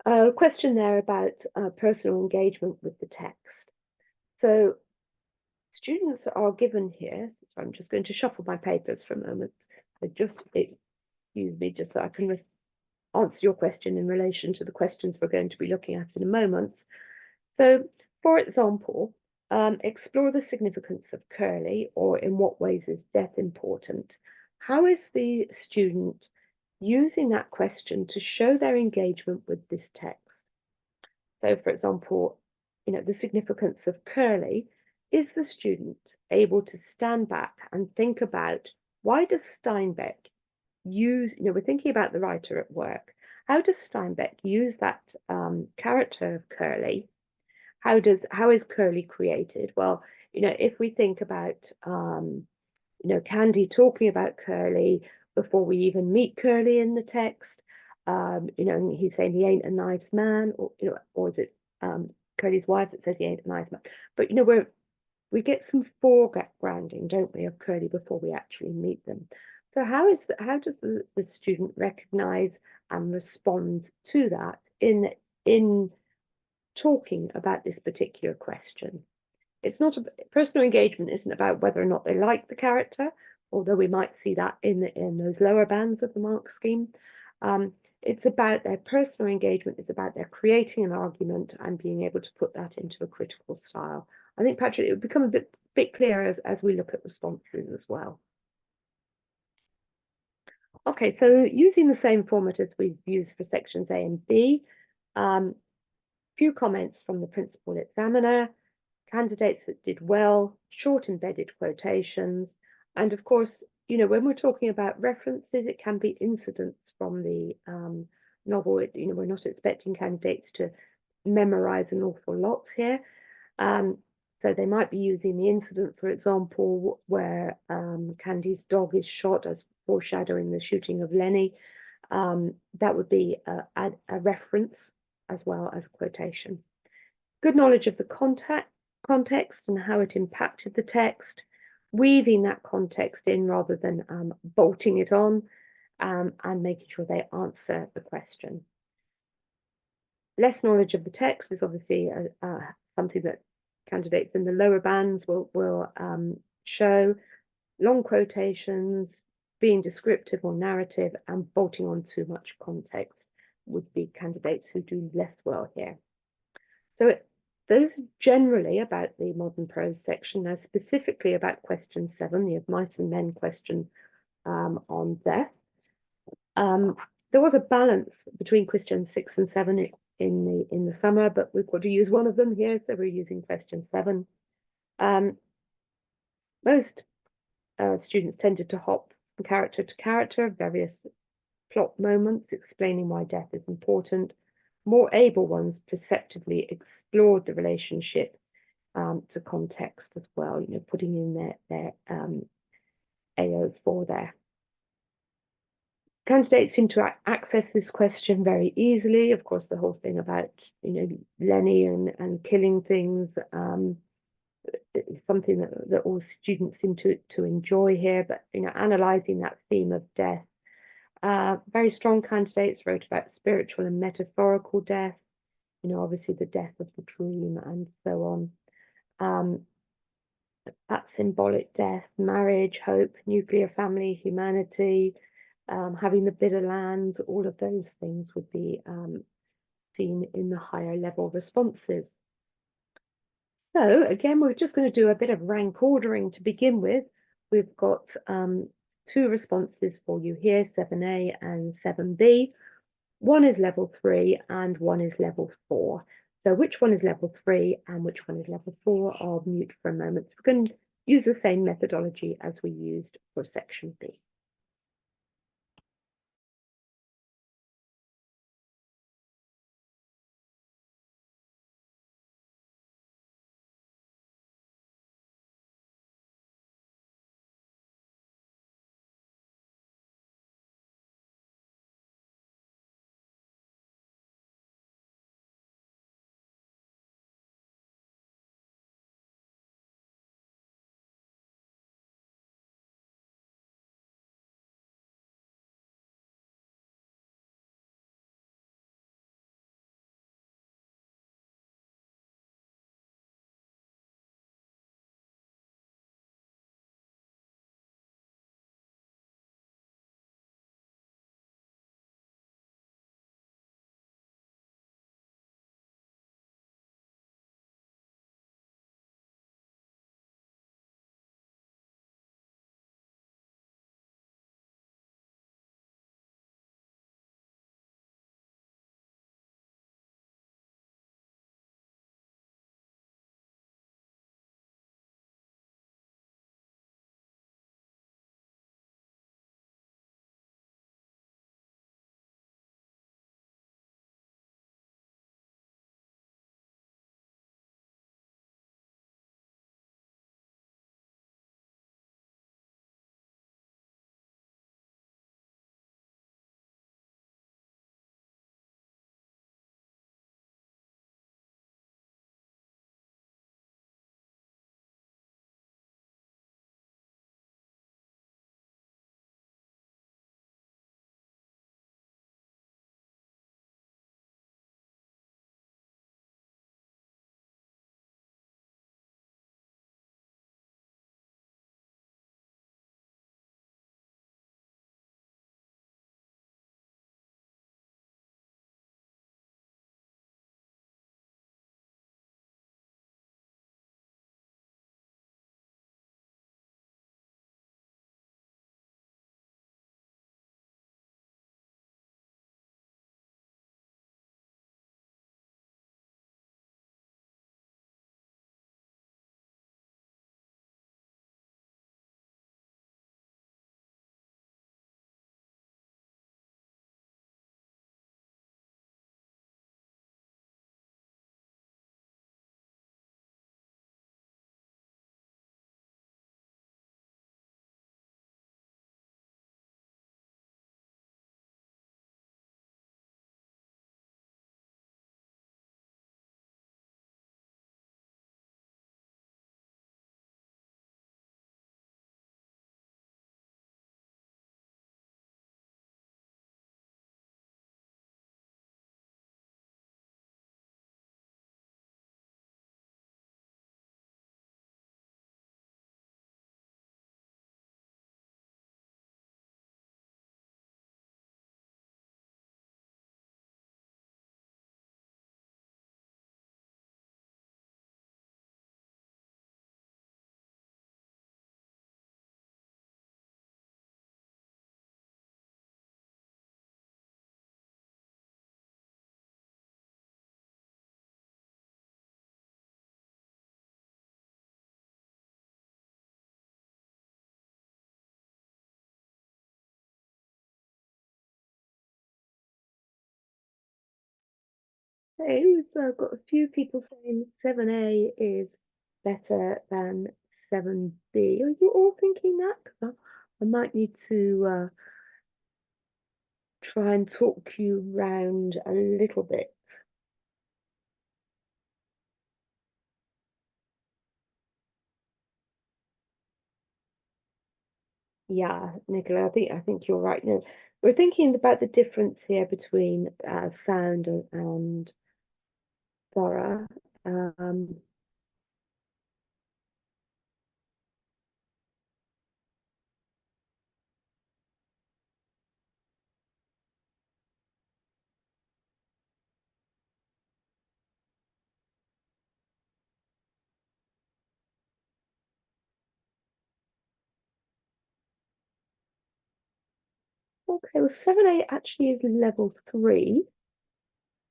a question there about personal engagement with the text. So students are given here, so I'm just going to shuffle my papers for a moment. Excuse me, just so I can answer your question in relation to the questions we're going to be looking at in a moment. So, for example, explore the significance of curly, or in what ways is death important? How is the student using that question to show their engagement with this text? So, for example, the significance of curly, is the student able to stand back and think about, why does Steinbeck use, we're thinking about the writer at work, how does Steinbeck use that character of curly? How is curly created? Well, if we think about Candy talking about curly before we even meet curly in the text, he's saying he ain't a nice man, or is it curly's wife that says he ain't a nice man? But we get some foregrounding, don't we, of curly before we actually meet them. So how does the student recognize and respond to that in talking about this particular question? It's not personal engagement isn't about whether or not they like the character, although we might see that in those lower bands of the mark scheme. It's about their personal engagement. It's about their creating an argument and being able to put that into a critical style. I think, Patrick, it would become a bit clearer as we look at responses as well. Okay, so using the same format as we've used for sections A and B, few comments from the principal examiner, candidates that did well, short embedded quotations, and of course, when we're talking about references, it can be incidents from the novel. We're not expecting candidates to memorize an awful lot here. So they might be using the incident, for example, where Candy's dog is shot, as foreshadowing the shooting of Lenny. That would be a reference as well as a quotation. Good knowledge of the context and how it impacted the text, weaving that context in rather than bolting it on, and making sure they answer the question. Less knowledge of the text is obviously something that candidates in the lower bands will show. Long quotations, being descriptive or narrative, and bolting on too much context would be candidates who do less well here. So those are generally about the modern prose section. Now specifically about question 7, the of mice and men question on death. There was a balance between questions 6 and 7 in the summer, but we've got to use one of them here, so we're using question 7. Most students tended to hop from character to character, various plot moments explaining why death is important. More able ones perceptively explored the relationship to context as well, putting in their AO4 there. Candidates seem to access this question very easily. Of course, the whole thing about Lenny and killing things is something that all students seem to enjoy here. But analysing that theme of death, very strong candidates wrote about spiritual and metaphorical death. Obviously the death of the dream and so on. That symbolic death, marriage, hope, nuclear family, humanity. Having the bitter lands, all of those things would be seen in the higher level responses. So again, we're just going to do a bit of rank ordering to begin with. We've got 2 responses for you here, 7A and 7B. One is level 3 and one is level 4. So which one is level 3 and which one is level 4? I'll mute for a moment. We're going to use the same methodology as we used for section B. Hey, so I've got a few people saying 7A is better than 7B. Are you all thinking that? 'Cause I might need to try and talk you round a little bit. Yeah, Nicola, I think you're right. No, we're thinking about the difference here between sound and thorough. Um, okay, well, 7A actually is level 3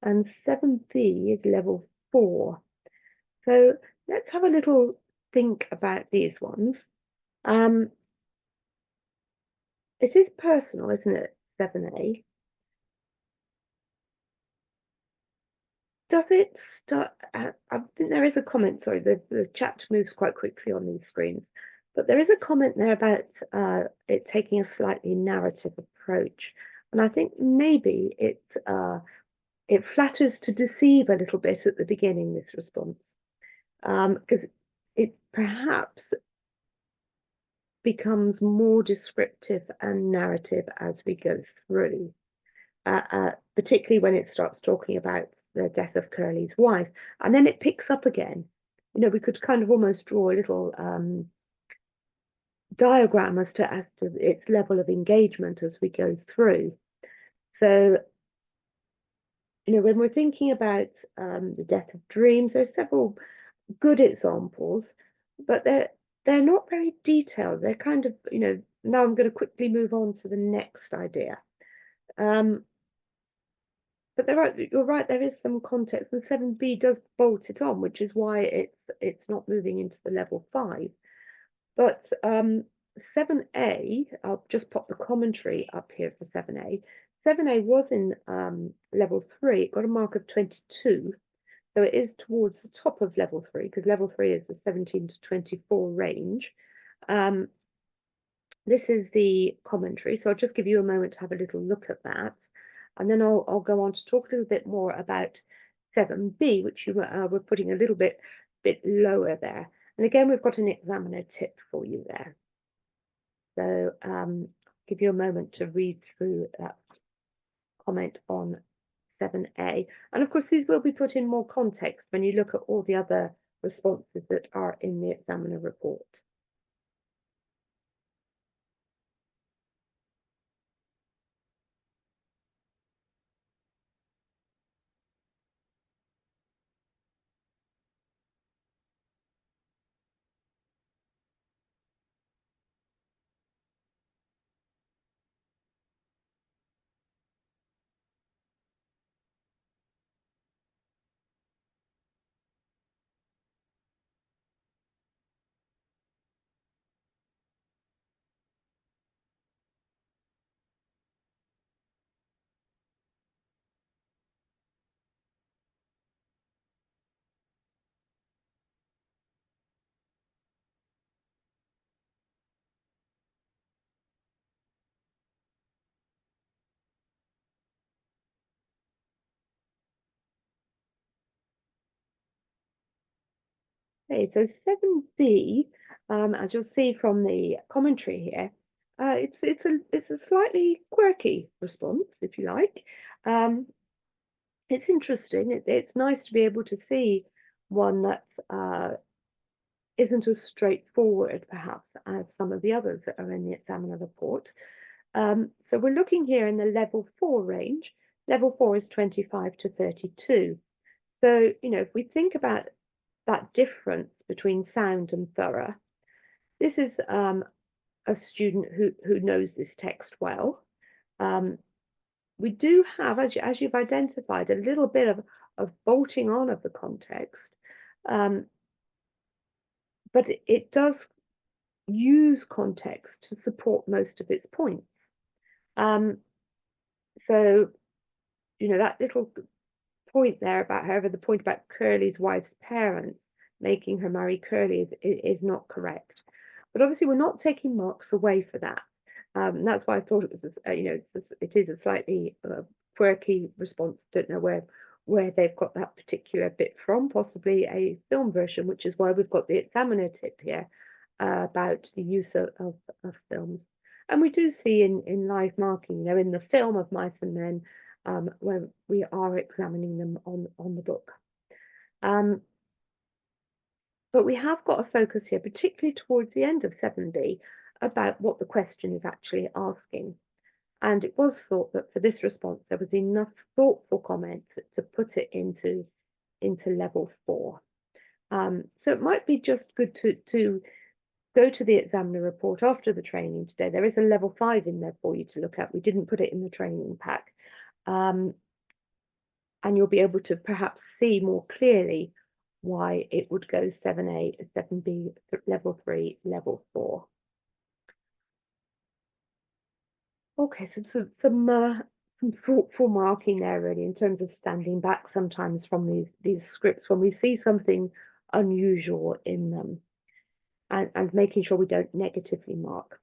and 7B is level 4. So let's have a little think about these ones. Um, it is personal, isn't it? 7A. Does it start? I think there is a comment. Sorry, the chat moves quite quickly on these screens, but there is a comment there about it taking a slightly narrative approach, and I think maybe it flatters to deceive a little bit at the beginning. This response, because it perhaps becomes more descriptive and narrative as we go through, particularly when it starts talking about the death of Curly's wife, and then it picks up again. You know, we could kind of almost draw a little diagram as to its level of engagement as we go through. So, you know, when we're thinking about the death of dreams, there's several good examples, but they're not very detailed. They're kind of, you know, now I'm going to quickly move on to the next idea. Um, but you're right, there is some context, and 7B does bolt it on, which is why it's not moving into the level 5. But 7A, I'll just pop the commentary up here for 7A. 7A was in level 3, it got a mark of 22. So it is towards the top of level 3, because level 3 is the 17 to 24 range. Um, this is the commentary, so I'll just give you a moment to have a little look at that. And then I'll go on to talk a little bit more about 7B, which you were putting a little bit lower there. And again, we've got an examiner tip for you there. So give you a moment to read through that comment on 7A. And of course, these will be put in more context when you look at all the other responses that are in the examiner report. Okay, so 7B, as you'll see from the commentary here, it's a slightly quirky response, if you like. It's interesting. It's nice to be able to see one that isn't as straightforward, perhaps, as some of the others that are in the examiner report. So we're looking here in the level 4 range. Level 4 is 25 to 32. So, you know, if we think about that difference between sound and thorough, this is a student who knows this text well. We do have, as you've identified, a little bit of bolting on of the context, but it does use context to support most of its points. So, you know, that little point there about, however, the point about Curly's wife's parents making her marry Curly is not correct. But obviously, we're not taking marks away for that. That's why I thought it was, it is a slightly quirky response. Don't know where they've got that particular bit from, possibly a film version, which is why we've got the examiner tip here about the use of films. And we do see in live marking, in the film of Mice and Men, where we are examining them on the book. But we have got a focus here, particularly towards the end of 7B, about what the question is actually asking. And it was thought that for this response, there was enough thoughtful comments to put it into level 4. So it might be just good to go to the examiner report after the training today. There is a level 5 in there for you to look at. We didn't put it in the training pack. And you'll be able to perhaps see more clearly why it would go 7A, 7B, level 3, level 4. Okay, so some thoughtful marking there, really, in terms of standing back sometimes from these scripts when we see something unusual in them, and making sure we don't negatively mark.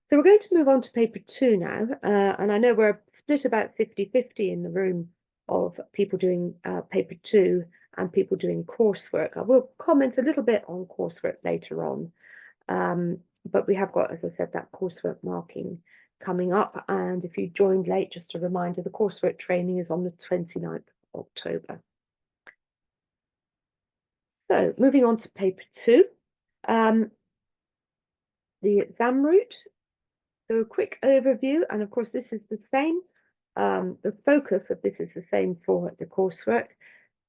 So we're going to move on to paper 2 now, and I know we're split about 50-50 in the room of people doing paper 2 and people doing coursework. I will comment a little bit on coursework later on, but we have got, as I said, that coursework marking coming up. And if you joined late, just a reminder, the coursework training is on the 29th of October. So moving on to paper 2, the exam route. So a quick overview, and of course this is the same. The focus of this is the same for the coursework.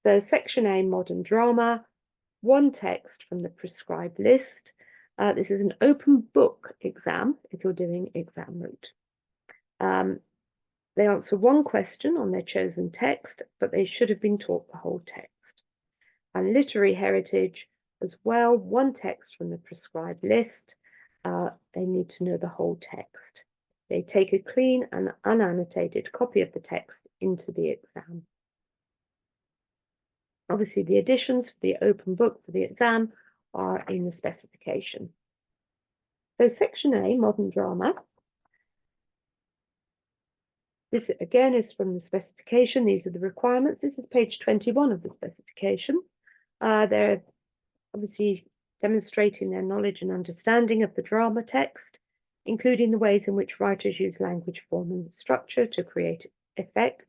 So section A, modern drama, 1 text from the prescribed list. This is an open book exam if you're doing exam route. They answer 1 question on their chosen text, but they should have been taught the whole text. And literary heritage as well, 1 text from the prescribed list. They need to know the whole text. They take a clean and unannotated copy of the text into the exam. Obviously, the additions for the open book for the exam are in the specification. So section A, modern drama. This again is from the specification. These are the requirements. This is page 21 of the specification. They're obviously demonstrating their knowledge and understanding of the drama text, including the ways in which writers use language, form, and structure to create effects.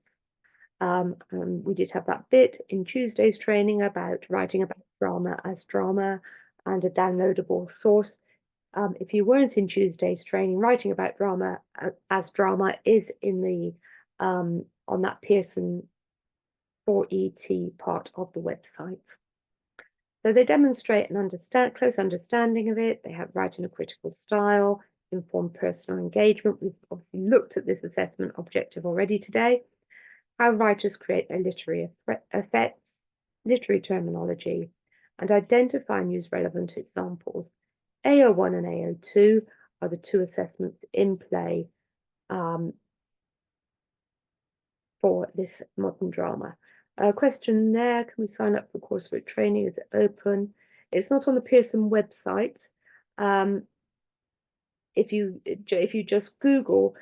We did have that bit in Tuesday's training about writing about drama as drama and a downloadable source. If you weren't in Tuesday's training, writing about drama as drama is in the on that Pearson 4ET part of the website. So they demonstrate an close understanding of it. They have writing a critical style, informed personal engagement. We've obviously looked at this assessment objective already today. How writers create their literary effects, literary terminology, and identify and use relevant examples. AO1 and AO2 are the 2 assessments in play for this modern drama. Question there, can we sign up for coursework training? Is it open? It's not on the Pearson website. If you just Google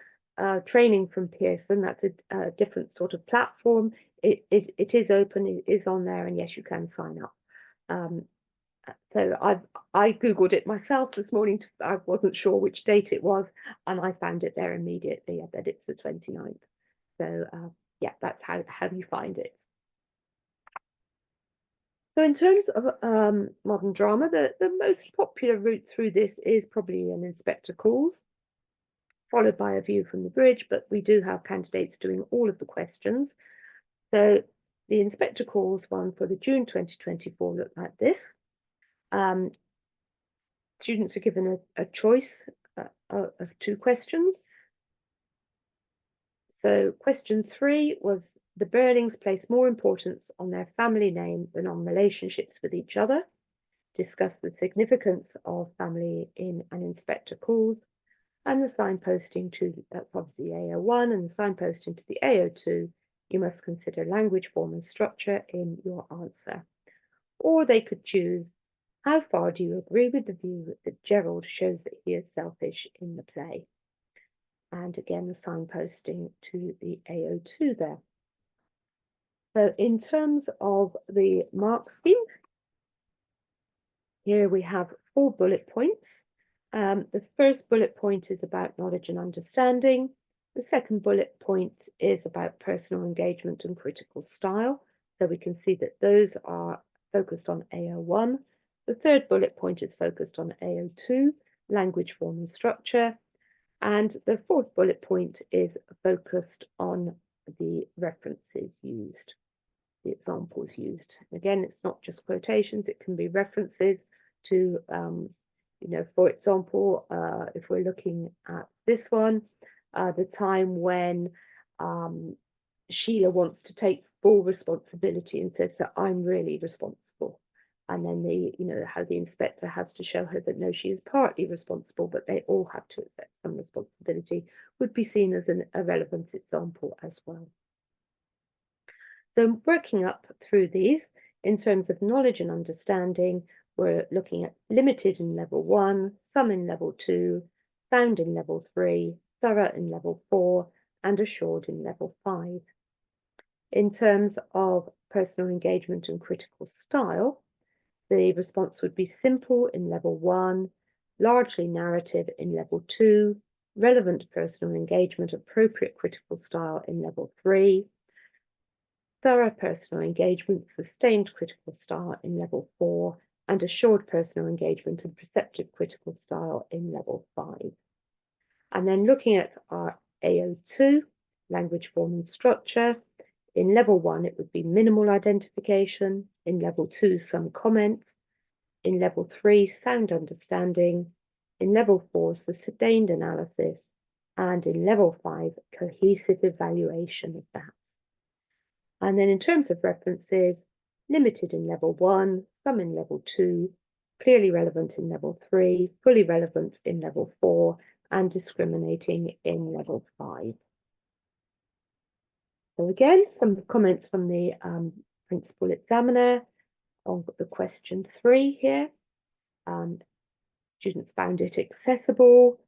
training from Pearson, that's a different sort of platform. It is open, it is on there, and yes, you can sign up. So I Googled it myself this morning. I wasn't sure which date it was, and I found it there immediately. I bet it's the 29th. So yeah, that's how you find it. So in terms of modern drama, the most popular route through this is probably an inspector calls, followed by a view from the bridge, but we do have candidates doing all of the questions. So the inspector calls one for the June 2024 look like this. Students are given a choice of 2 questions. So question 3 was, the Burlings place more importance on their family name than on relationships with each other. Discuss the significance of family in an inspector calls, and the signposting to, that's obviously AO1, and the signposting to the AO2 You must consider language, form, and structure in your answer. Or they could choose, how far do you agree with the view that Gerald shows that he is selfish in the play? And again, the signposting to the AO2 there. So in terms of the mark scheme, here we have 4 bullet points. The first bullet point is about knowledge and understanding. The second bullet point is about personal engagement and critical style. So we can see that those are focused on AO1. The third bullet point is focused on AO2, language, form, and structure. And the fourth bullet point is focused on the references used, the examples used. Again, it's not just quotations, it can be references to, for example, if we're looking at this one, the time when Sheila wants to take full responsibility and says that I'm really responsible. And then how the inspector has to show her that no, she is partly responsible, but they all have to accept some responsibility, would be seen as a relevant example as well. So working up through these, in terms of knowledge and understanding, we're looking at limited in level 1, some in level 2, sound in level 3, thorough in level 4, and assured in level 5. In terms of personal engagement and critical style, the response would be simple in level 1, largely narrative in level 2, relevant personal engagement, appropriate critical style in level 3, thorough personal engagement, sustained critical style in level 4, and assured personal engagement and perceptive critical style in level 5. And then looking at our AO2, language, form, and structure, in level 1, it would be minimal identification. In level 2, some comments. In level 3, sound understanding. In level 4, sustained analysis. And in level 5, cohesive evaluation of that. And then in terms of references, limited in level 1, some in level 2, clearly relevant in level 3, fully relevant in level 4, and discriminating in level 5. So again, some comments from the principal examiner on the question 3 here. Students found it accessible.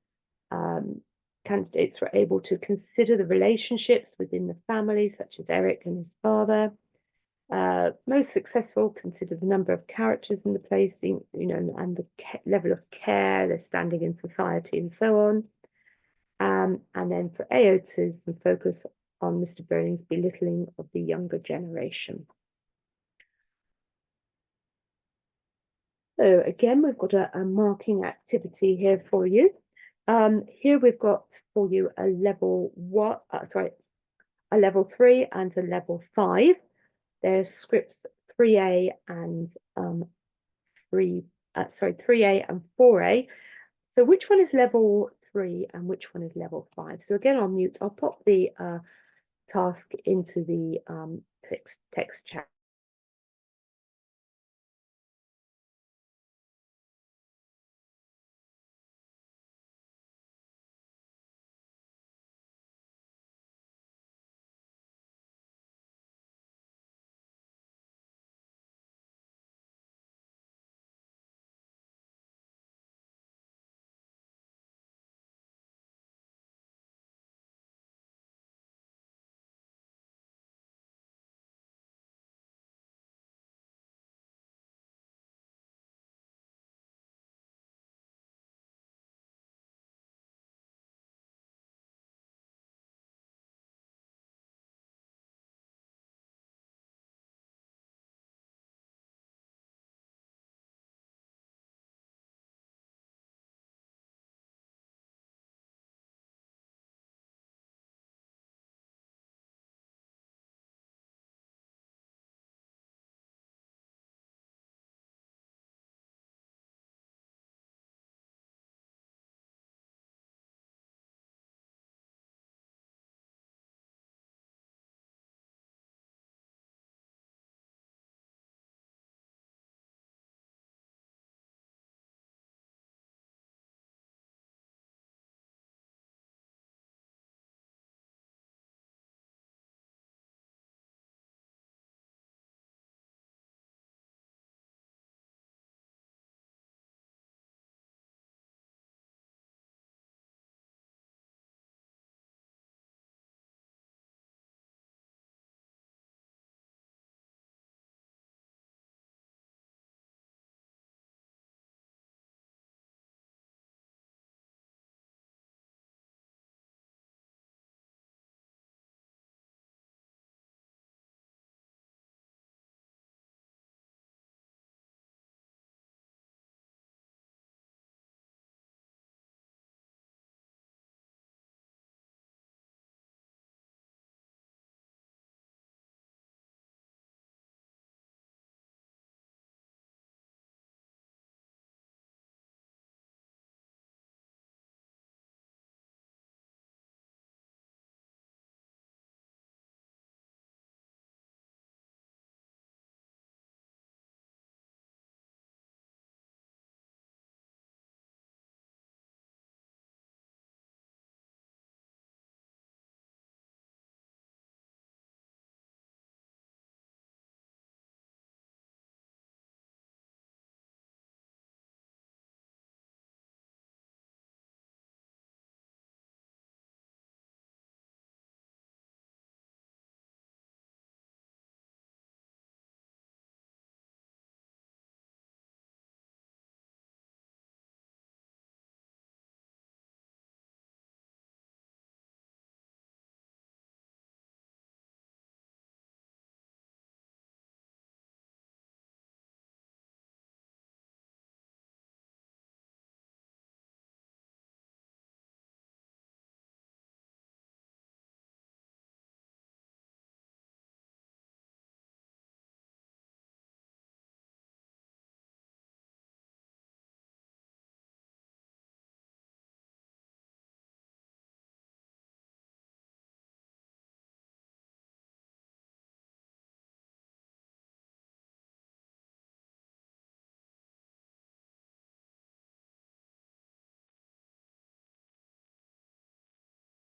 Candidates were able to consider the relationships within the family, such as Eric and his father. Most successful, consider the number of characters in the place, and the level of care, their standing in society, and so on. And then for AO2, some focus on Mr. Burning's belittling of the younger generation. So again, we've got a marking activity here for you. Here we've got for you a level 3 and a level 5. There's scripts 3A and 3A and 4A. So which one is level 3 and which one is level 5? So again, I'll pop the task into the text chat.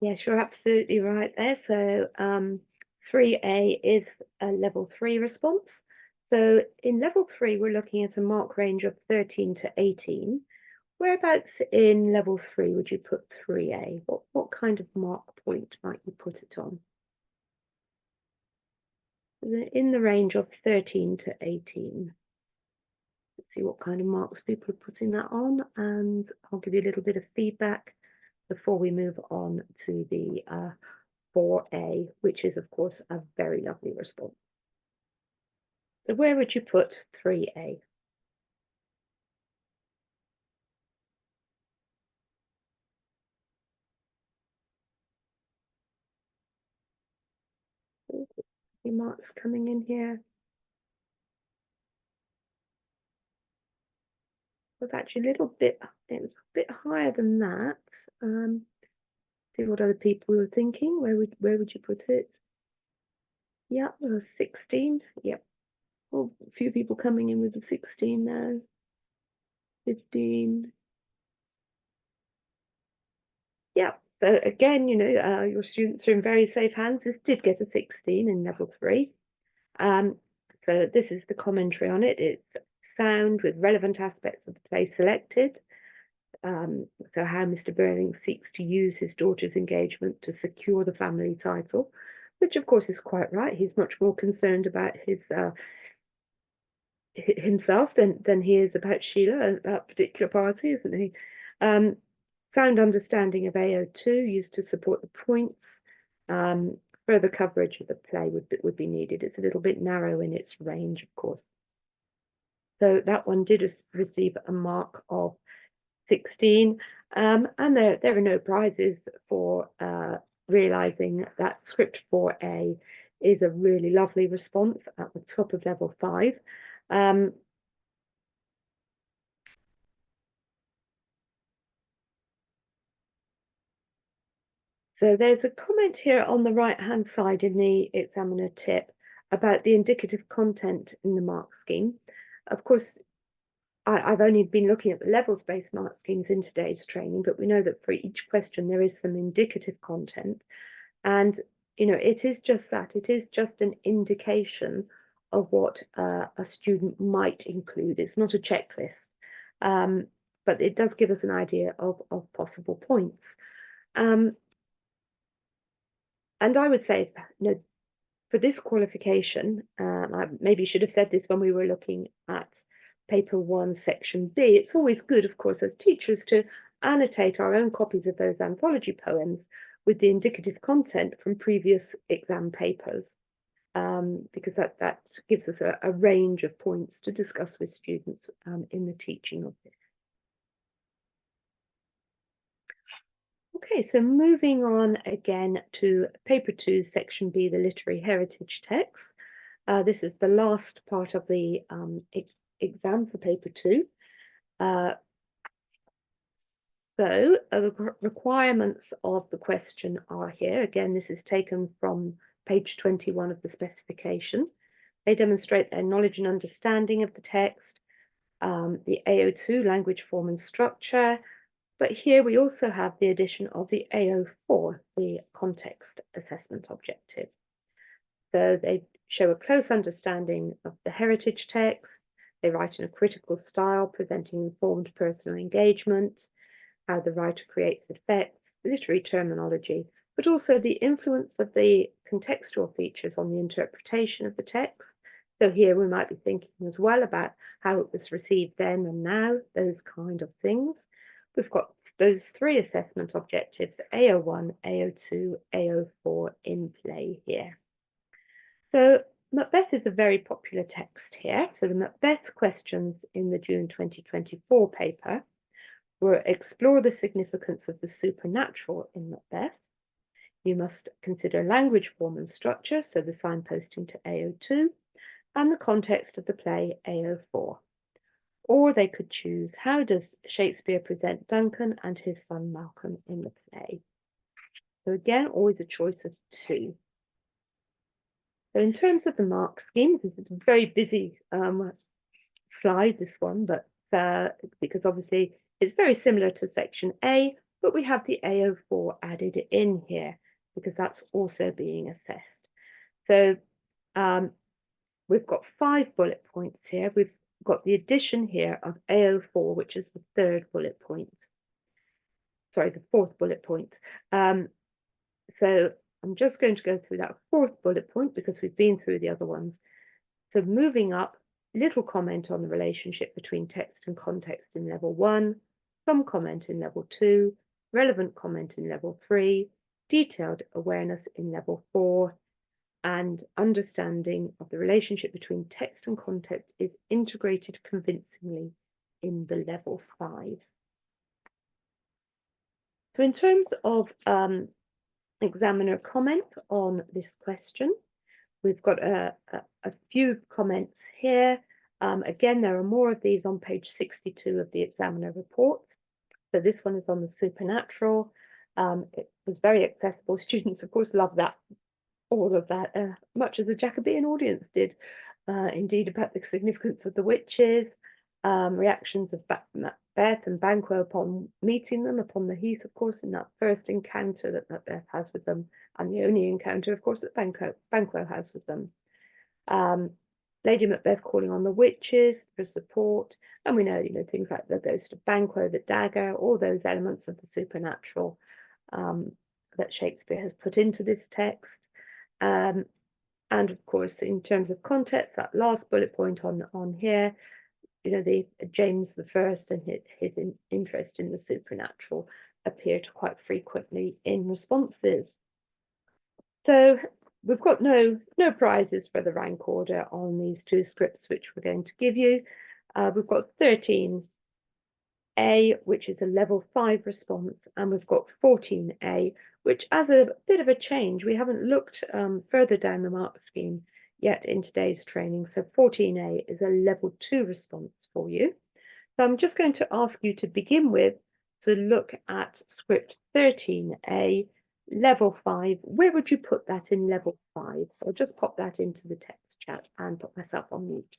Yes, you're absolutely right there. So 3A is a level 3 response. So in level 3, we're looking at a mark range of 13 to 18. Whereabouts in level 3 would you put 3A? What kind of mark point might you put it on? In the range of 13 to 18. Let's see what kind of marks people are putting that on, and I'll give you a little bit of feedback before we move on to the 4A, which is, of course, a very lovely response. So where would you put 3A? Any marks coming in here? It was actually a little bit, it was a bit higher than that. See what other people were thinking. Where would you put it? Yeah, it was 16. Yep. Well, a few people coming in with the 16 now. 15. Yeah. So again, your students are in very safe hands. This did get a 16 in level 3. So this is the commentary on it. It's sound with relevant aspects of the play selected. So how Mr. Burling seeks to use his daughter's engagement to secure the family title, which of course is quite right. He's much more concerned about himself than he is about Sheila at that particular party, isn't he? Sound understanding of AO2 used to support the points. Further coverage of the play would be needed. It's a little bit narrow in its range, of course. So that one did receive a mark of 16, and there are no prizes for realizing that script 4A is a really lovely response at the top of level 5. So there's a comment here on the right-hand side in the examiner tip about the indicative content in the mark scheme. Of course, I've only been looking at the levels-based mark schemes in today's training, but we know that for each question there is some indicative content. And, it is just that. It is just an indication of what a student might include. It's not a checklist, but it does give us an idea of possible points. And I would say, for this qualification, I maybe should have said this when we were looking at paper 1, section B. It's always good, of course, as teachers to annotate our own copies of those anthology poems with the indicative content from previous exam papers, because that gives us a range of points to discuss with students in the teaching of this. Okay, so moving on again to paper 2, section B, the literary heritage text. This is the last part of the exam for paper 2. So the requirements of the question are here. Again, this is taken from page 21 of the specification. They demonstrate their knowledge and understanding of the text, the AO2 language, form and structure, but here we also have the addition of the AO4, the context assessment objective. So they show a close understanding of the heritage text. They write in a critical style, presenting informed personal engagement, how the writer creates effects, literary terminology, but also the influence of the contextual features on the interpretation of the text. So here we might be thinking as well about how it was received then and now, those kind of things. We've got those 3 assessment objectives, AO1, AO2, AO4 in play here. So Macbeth is a very popular text here. So the Macbeth questions in the June 2024 paper were explore the significance of the supernatural in Macbeth. You must consider language, form and structure, so the signposting to AO2, and the context of the play AO4. Or they could choose, how does Shakespeare present Duncan and his son Malcolm in the play? So again, always a choice of 2. So in terms of the mark scheme, this is a very busy slide, this one, but because obviously it's very similar to section A, but we have the AO4 added in here because that's also being assessed. So we've got 5 bullet points here. We've got the addition here of AO4, which is the third bullet point. Sorry, the fourth bullet point. So I'm just going to go through that fourth bullet point because we've been through the other ones. So moving up, little comment on the relationship between text and context in level 1, some comment in level 2, relevant comment in level 3, detailed awareness in level 4, and understanding of the relationship between text and context is integrated convincingly in the level 5. So in terms of examiner comment on this question, we've got a few comments here. Again, there are more of these on page 62 of the examiner report. So this one is on the supernatural. It was very accessible. Students, of course, love that, all of that, much as the Jacobean audience did. Indeed, about the significance of the witches, reactions of Macbeth and Banquo upon meeting them upon the heath, of course, in that first encounter that Macbeth has with them, and the only encounter, of course, that Banquo has with them. Lady Macbeth calling on the witches for support, and we know, things like the ghost of Banquo, the dagger, all those elements of the supernatural that Shakespeare has put into this text. And of course, in terms of context, that last bullet point on here, the James I and his interest in the supernatural appeared quite frequently in responses. So we've got no prizes for the rank order on these two scripts, which we're going to give you. We've got 13A, which is a level 5 response, and we've got 14A, which, as a bit of a change, we haven't looked further down the mark scheme yet in today's training. So 14A is a level 2 response for you. So I'm just going to ask you to begin with to look at script 13A, level 5. Where would you put that in level 5? So I'll just pop that into the text chat and put myself on mute.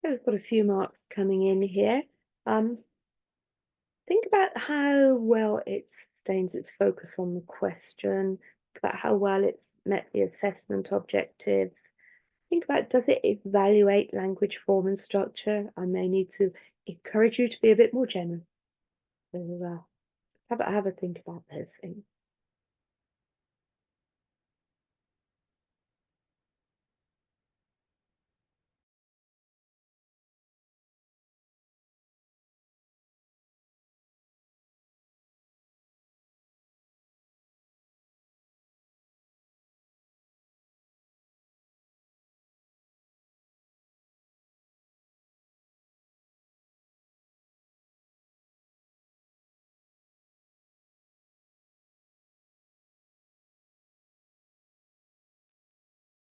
So we've got a few marks coming in here. Think about how well it sustains its focus on the question, about how well it's met the assessment objectives. Think about, does it evaluate language form and structure? I may need to encourage you to be a bit more generous. So have a think about those things.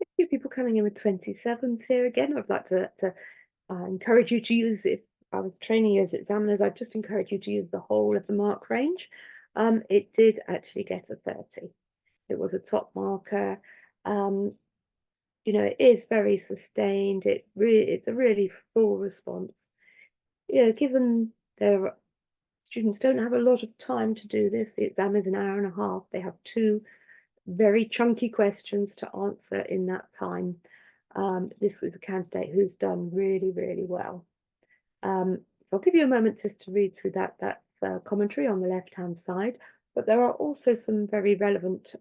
A few people coming in with 27s here again. I'd like to encourage you to use, if I was training you as examiners, I'd just encourage you to use the whole of the mark range. It did actually get a 30. It was a top marker. You know, it is very sustained. It's a really full response. You know, given their students don't have a lot of time to do this, the exam is an hour and a half. They have two very chunky questions to answer in that time. This was a candidate who's done really, really well. So I'll give you a moment just to read through that commentary on the left-hand side, but there are also some very relevant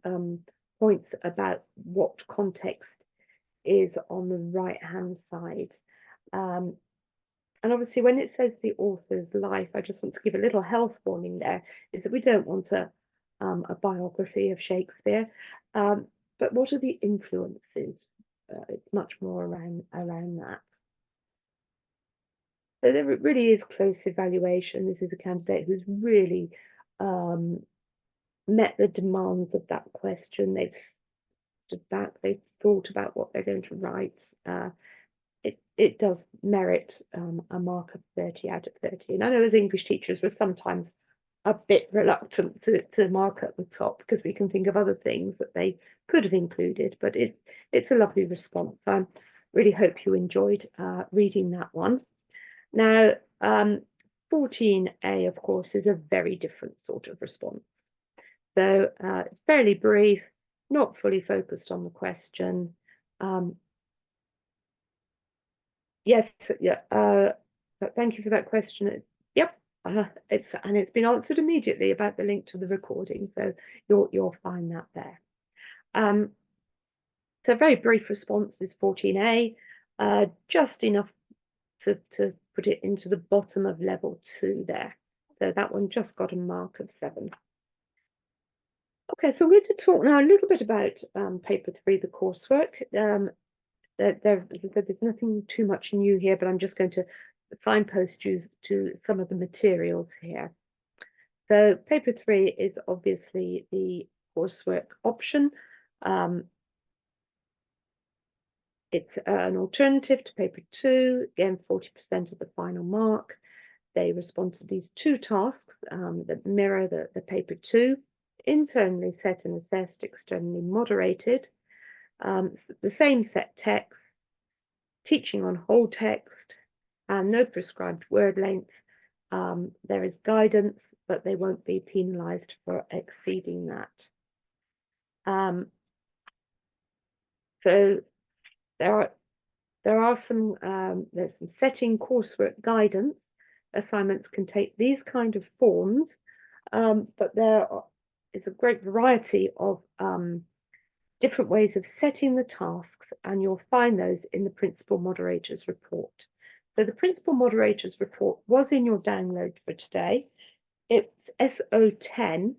points about what context is on the right-hand side. And obviously, when it says the author's life, I just want to give a little health warning there, is that we don't want a biography of Shakespeare, but what are the influences? It's much more around that. So there really is close evaluation. This is a candidate who's really met the demands of that question. They've stood back, they've thought about what they're going to write. It does merit a mark of 30 out of 30. And I know as English teachers, we're sometimes a bit reluctant to mark at the top because we can think of other things that they could have included, but it's a lovely response. I really hope you enjoyed reading that one. Now, 14A, of course, is a very different sort of response. So it's fairly brief, not fully focused on the question. Yes, yeah. Thank you for that question. Yep, it's been answered immediately about the link to the recording, so you'll find that there. So a very brief response is 14A, just enough to put it into the bottom of level 2 there. So that one just got a mark of 7. Okay, so I'm going to talk now a little bit about paper 3, the coursework. There's nothing too much new here, but I'm just going to signpost you to some of the materials here. So paper 3 is obviously the coursework option. It's an alternative to paper 2, again 40% of the final mark. They respond to these two tasks that mirror the paper 2, internally set and assessed, externally moderated, the same set text, teaching on whole text, and no prescribed word length. There is guidance, but they won't be penalised for exceeding that. So there's some setting coursework guidance. Assignments can take these kind of forms, but there is a great variety of different ways of setting the tasks, and you'll find those in the Principal Moderators Report. So the Principal Moderators Report was in your download for today. It's SO10.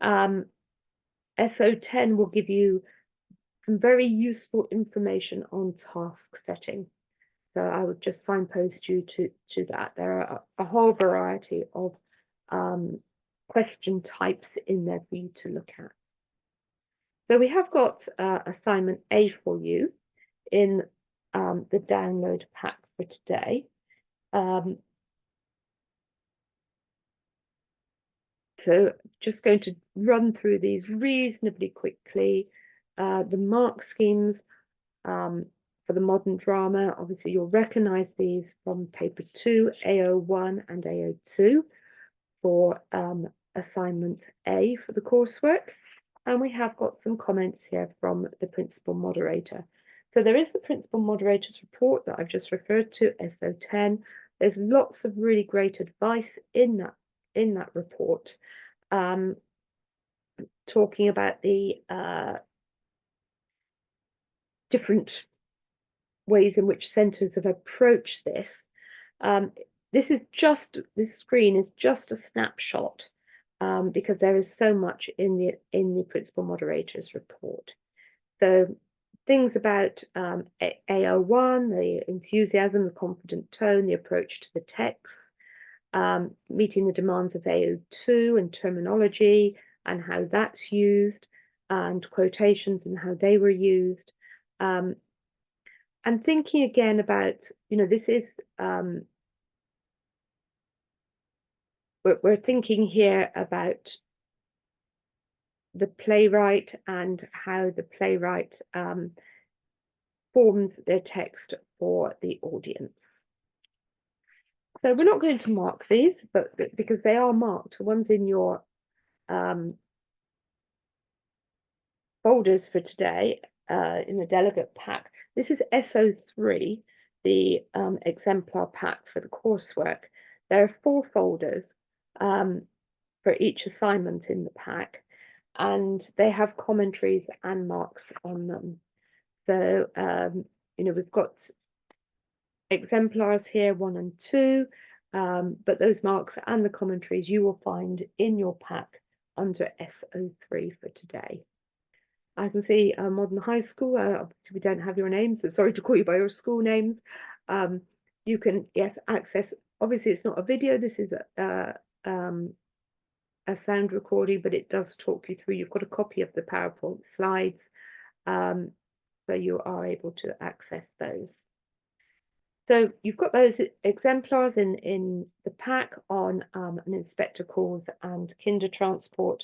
SO10 will give you some very useful information on task setting. So I would just signpost you to that. There are a whole variety of question types in there for you to look at. So we have got assignment A for you in the download pack for today. So just going to run through these reasonably quickly. The mark schemes for for the modern drama. Obviously, you'll recognise these from paper 2, AO1 and AO2 for assignment A for the coursework. And we have got some comments here from the principal moderator. So there is the principal moderator's report that I've just referred to, SO10. There's lots of really great advice in that report, talking about the different ways in which centres have approached this. This screen is just a snapshot, because there is so much in the principal moderator's report. So things about AO1, the enthusiasm, the confident tone, the approach to the text, meeting the demands of AO2 and terminology and how that's used, and quotations and how they were used. And thinking again about, this is, we're thinking here about the playwright and how the playwright forms their text for the audience. So we're not going to mark these, but because they are marked, the ones in your folders for today, in the delegate pack. This is SO3, the exemplar pack for the coursework. There are 4 folders for each assignment in the pack, and they have commentaries and marks on them. So, we've got exemplars here, 1 and 2, but those marks and the commentaries you will find in your pack under SO3 for today. I can see Modern High School, obviously we don't have your names, so sorry to call you by your school names. You can, yes, access, obviously it's not a video, this is a sound recording, but it does talk you through. You've got a copy of the PowerPoint slides, so you are able to access those. So you've got those exemplars in the pack on an inspector calls and kinder transport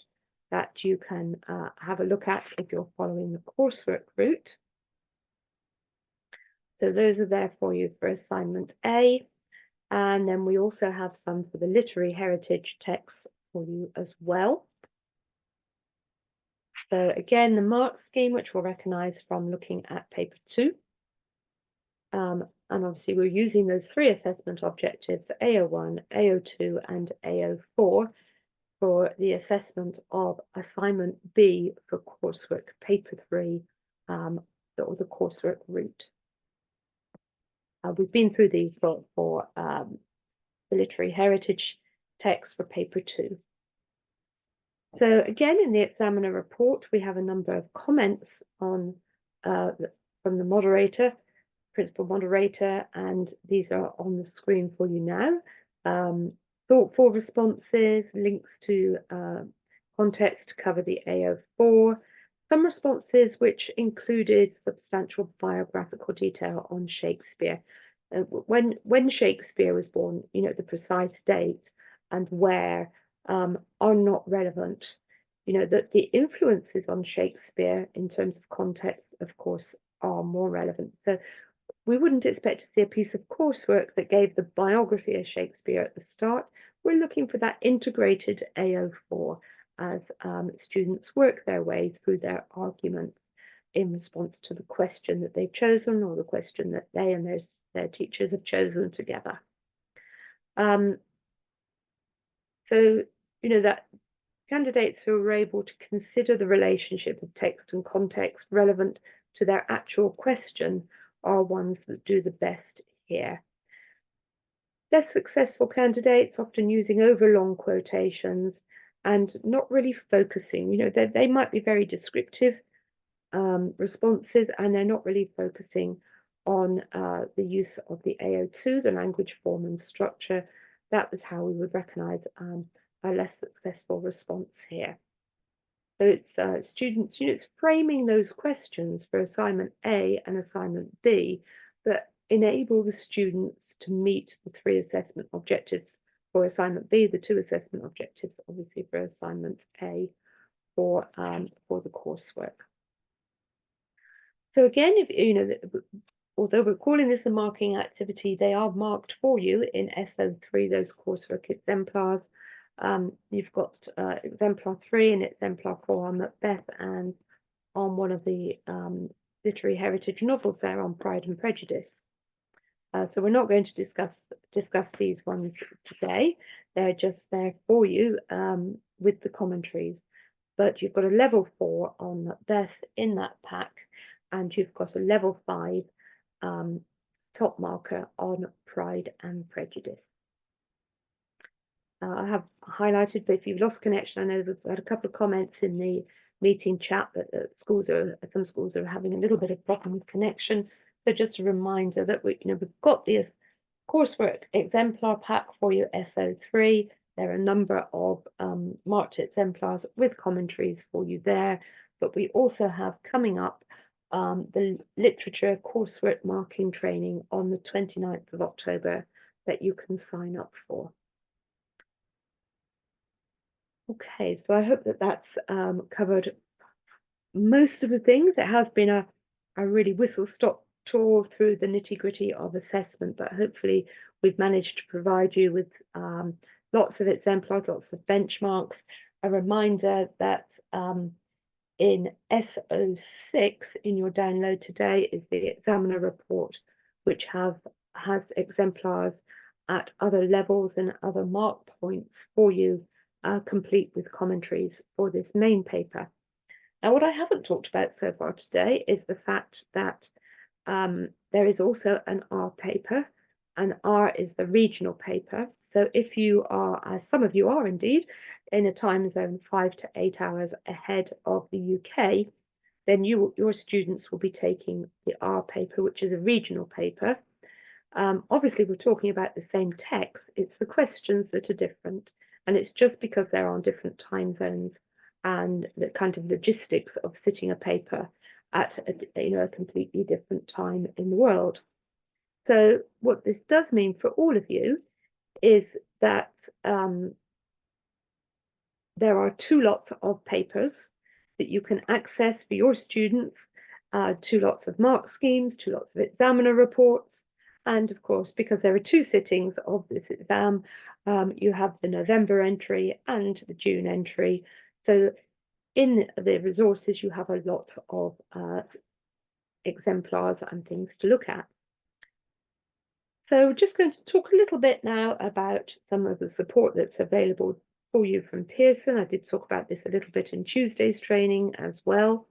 that you can have a look at if you're following the coursework route. So those are there for you for assignment A. And then we also have some for the literary heritage texts for you as well. So again, the mark scheme, which we'll recognise from looking at paper 2. And obviously we're using those 3 assessment objectives, AO1, AO2 and AO4, for the assessment of assignment B for coursework paper 3, or the coursework route. We've been through these for the literary heritage text for paper 2. So again, in the examiner report, we have a number of comments on from the moderator, principal moderator, and these are on the screen for you now. Thoughtful responses, links to context to cover the AO4, some responses which included substantial biographical detail on Shakespeare. When Shakespeare was born, the precise date and where are not relevant. That the influences on Shakespeare in terms of context, of course, are more relevant. So we wouldn't expect to see a piece of coursework that gave the biography of Shakespeare at the start. We're looking for that integrated AO4 as students work their way through their arguments in response to the question that they've chosen or the question that they and their teachers have chosen together. So, that candidates who are able to consider the relationship of text and context relevant to their actual question are ones that do the best here. Less successful candidates often using overlong quotations and not really focusing. They might be very descriptive responses, and they're not really focusing on the use of the AO2, the language, form and structure. That was how we would recognise a less successful response here. So it's students, framing those questions for assignment A and assignment B that enable the students to meet the 3 assessment objectives for assignment B, the 2 assessment objectives, obviously, for assignment A for the coursework. So again, if although we're calling this a marking activity, they are marked for you in SO3, those coursework exemplars. You've got exemplar 3 and exemplar 4 on Macbeth and on one of the literary heritage novels there on Pride and Prejudice. So we're not going to discuss these ones today. They're just there for you with the commentaries. But you've got a level 4 on Macbeth in that pack, and you've got a level 5 top marker on Pride and Prejudice. I have highlighted, but if you've lost connection, I know we've had a couple of comments in the meeting chat that some schools are having a little bit of problem with connection. So just a reminder that we've got the coursework exemplar pack for you, SO3. There are a number of marked exemplars with commentaries for you there, but we also have coming up the literature coursework marking training on the 29th of October that you can sign up for. Okay, so I hope that that's covered most of the things. It has been a really whistle-stop tour through the nitty-gritty of assessment, but hopefully we've managed to provide you with lots of exemplars, lots of benchmarks. A reminder that in SO6 in your download today is the examiner report, which has exemplars at other levels and other mark points for you, complete with commentaries for this main paper. Now, what I haven't talked about so far today is the fact that there is also an R paper, and R is the regional paper. So if you are, as some of you are indeed, in a time zone 5 to 8 hours ahead of the UK, then your students will be taking the R paper, which is a regional paper. Obviously, we're talking about the same text. It's the questions that are different, and it's just because they're on different time zones and the kind of logistics of sitting a paper at a completely different time in the world. So what this does mean for all of you is that there are 2 lots of papers that you can access for your students, 2 lots of mark schemes, 2 lots of examiner reports, and of course, because there are 2 sittings of this exam, you have the November entry and the June entry. So in the resources, you have a lot of exemplars and things to look at. So just going to talk a little bit now about some of the support that's available for you from Pearson. I did talk about this a little bit in Tuesday's training as well.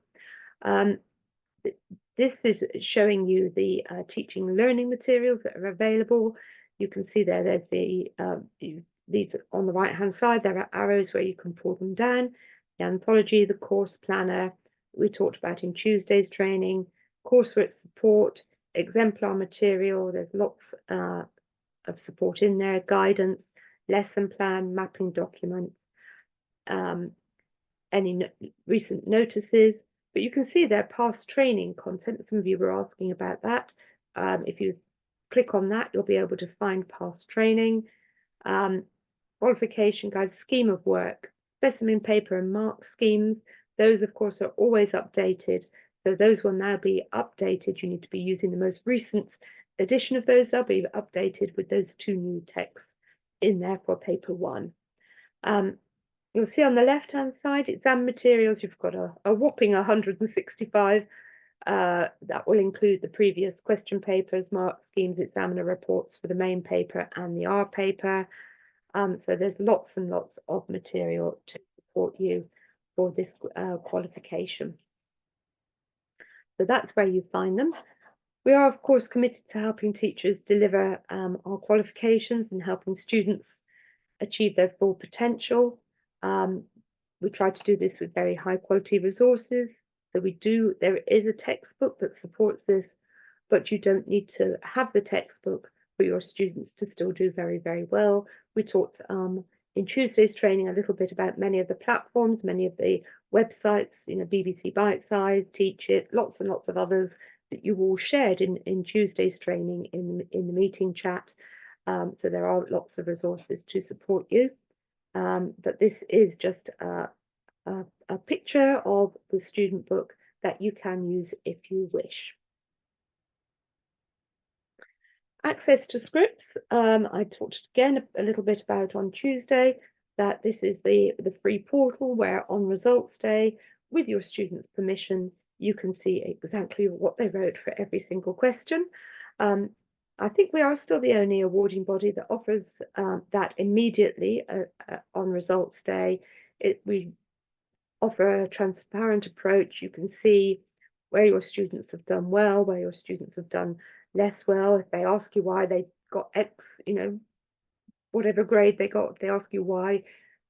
This is showing you the teaching and learning materials that are available. You can see there's the these on the right hand side, there are arrows where you can pull them down. The anthology, the course planner, we talked about in Tuesday's training, coursework support, exemplar material, there's lots of support in there, guidance, lesson plan, mapping documents, any recent notices, but you can see there past training content. Some of you were asking about that. If you click on that, you'll be able to find past training, qualification guide, scheme of work, specimen paper and mark schemes. Those, of course, are always updated. So those will now be updated. You need to be using the most recent edition of those. They'll be updated with those 2 new texts in there for paper 1. You'll see on the left-hand side, exam materials, you've got a whopping 165. That will include the previous question papers, mark schemes, examiner reports for the main paper and the R paper. So there's lots and lots of material to support you for this qualification. So that's where you find them. We are, of course, committed to helping teachers deliver our qualifications and helping students achieve their full potential. We try to do this with very high quality resources. So there is a textbook that supports this, but you don't need to have the textbook for your students to still do very, very well. We talked in Tuesday's training a little bit about many of the platforms, many of the websites, BBC Bitesize, Teach It, lots and lots of others that you all shared in Tuesday's training in the meeting chat. So there are lots of resources to support you. But this is just a picture of the student book that you can use if you wish. Access to scripts, I talked again a little bit about on Tuesday, that this is the free portal where on results day, with your students' permission, you can see exactly what they wrote for every single question. I think we are still the only awarding body that offers that immediately on results day. We offer a transparent approach. You can see where your students have done well, where your students have done less well. If they ask you why they got X, whatever grade they got, if they ask you why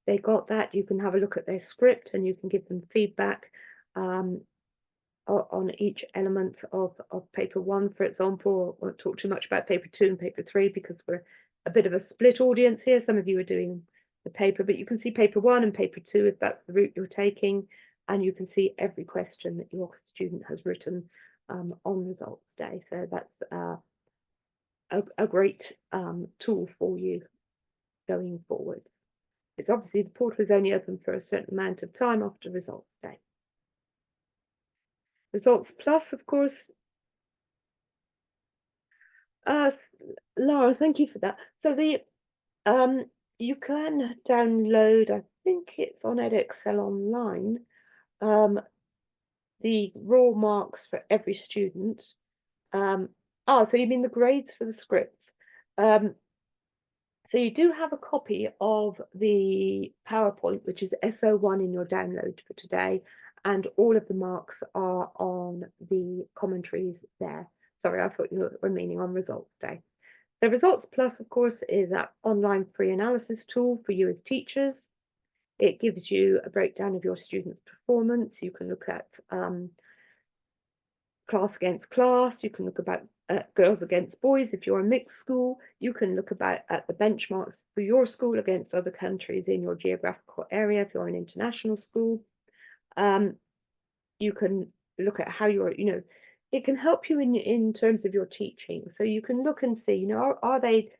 they got that, you can have a look at their script and you can give them feedback on each element of paper 1, for example. I won't talk too much about paper 2 and paper 3 because we're a bit of a split audience here. Some of you are doing the paper, but you can see paper 1 and paper 2 if that's the route you're taking, and you can see every question that your student has written on results day. So that's a great tool for you going forward. It's obviously the portal is only open for a certain amount of time after results day. Results Plus, of course. Laura, thank you for that. So the you can download, I think it's on Edexcel online, the raw marks for every student. So you mean the grades for the scripts? So you do have a copy of the PowerPoint, which is SO1 in your download for today, and all of the marks are on the commentaries there. Sorry, I thought you were meaning on results day. The Results Plus, of course, is that online free analysis tool for you as teachers. It gives you a breakdown of your students' performance. You can look at class against class. You can look about girls against boys if you're a mixed school. You can look at the benchmarks for your school against other countries in your geographical area if you're an international school. You can look at how you're, it can help you in terms of your teaching. So you can look and see, are they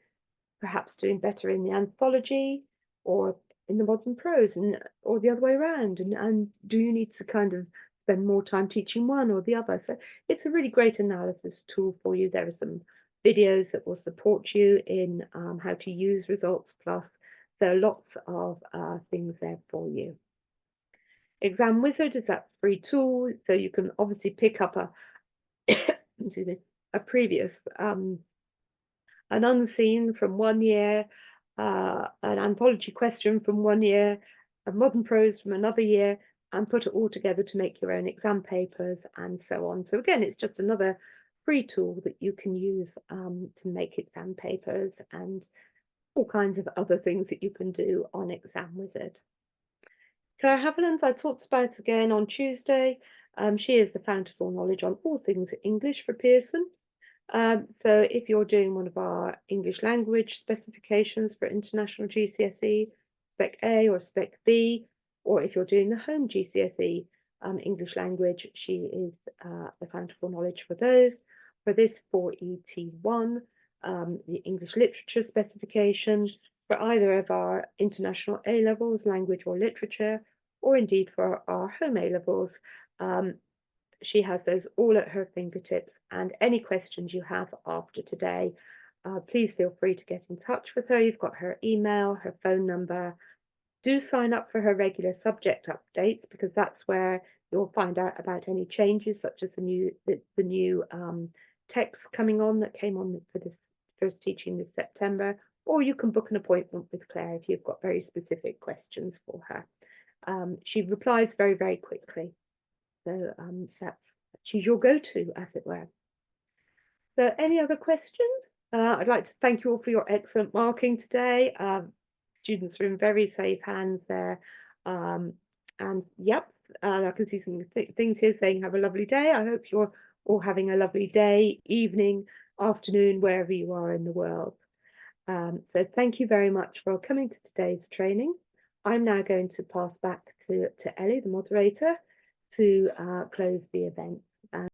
perhaps doing better in the anthology or in the modern prose, or the other way around, and do you need to kind of spend more time teaching one or the other? So it's a really great analysis tool for you. There are some videos that will support you in how to use Results Plus. There are lots of things there for you. Exam Wizard is that free tool, so you can obviously pick up a previous an unseen from one year, an anthology question from one year, a modern prose from another year, and put it all together to make your own exam papers and so on. So again, it's just another free tool that you can use to make exam papers and all kinds of other things that you can do on Exam Wizard. Claire Haviland, I talked about again on Tuesday. She is the fount of all knowledge on all things English for Pearson. So if you're doing one of our English language specifications for International GCSE, Spec A or Spec B, or if you're doing the home GCSE English language, she is the fount of all knowledge for those. For this 4ET1, the English literature specification, for either of our international A levels, language or literature, or indeed for our home A levels, she has those all at her fingertips, and any questions you have after today, please feel free to get in touch with her. You've got her email, her phone number. Do sign up for her regular subject updates, because that's where you'll find out about any changes, such as the new text coming on that came on for this first teaching this September, or you can book an appointment with Claire if you've got very specific questions for her. She replies very, very quickly. So she's your go-to, as it were. So any other questions? I'd like to thank you all for your excellent marking today. Students are in very safe hands there. And yep, I can see some things here saying have a lovely day. I hope you're all having a lovely day, evening, afternoon, wherever you are in the world. So thank you very much for coming to today's training. I'm now going to pass back to Ellie, the moderator, to close the event.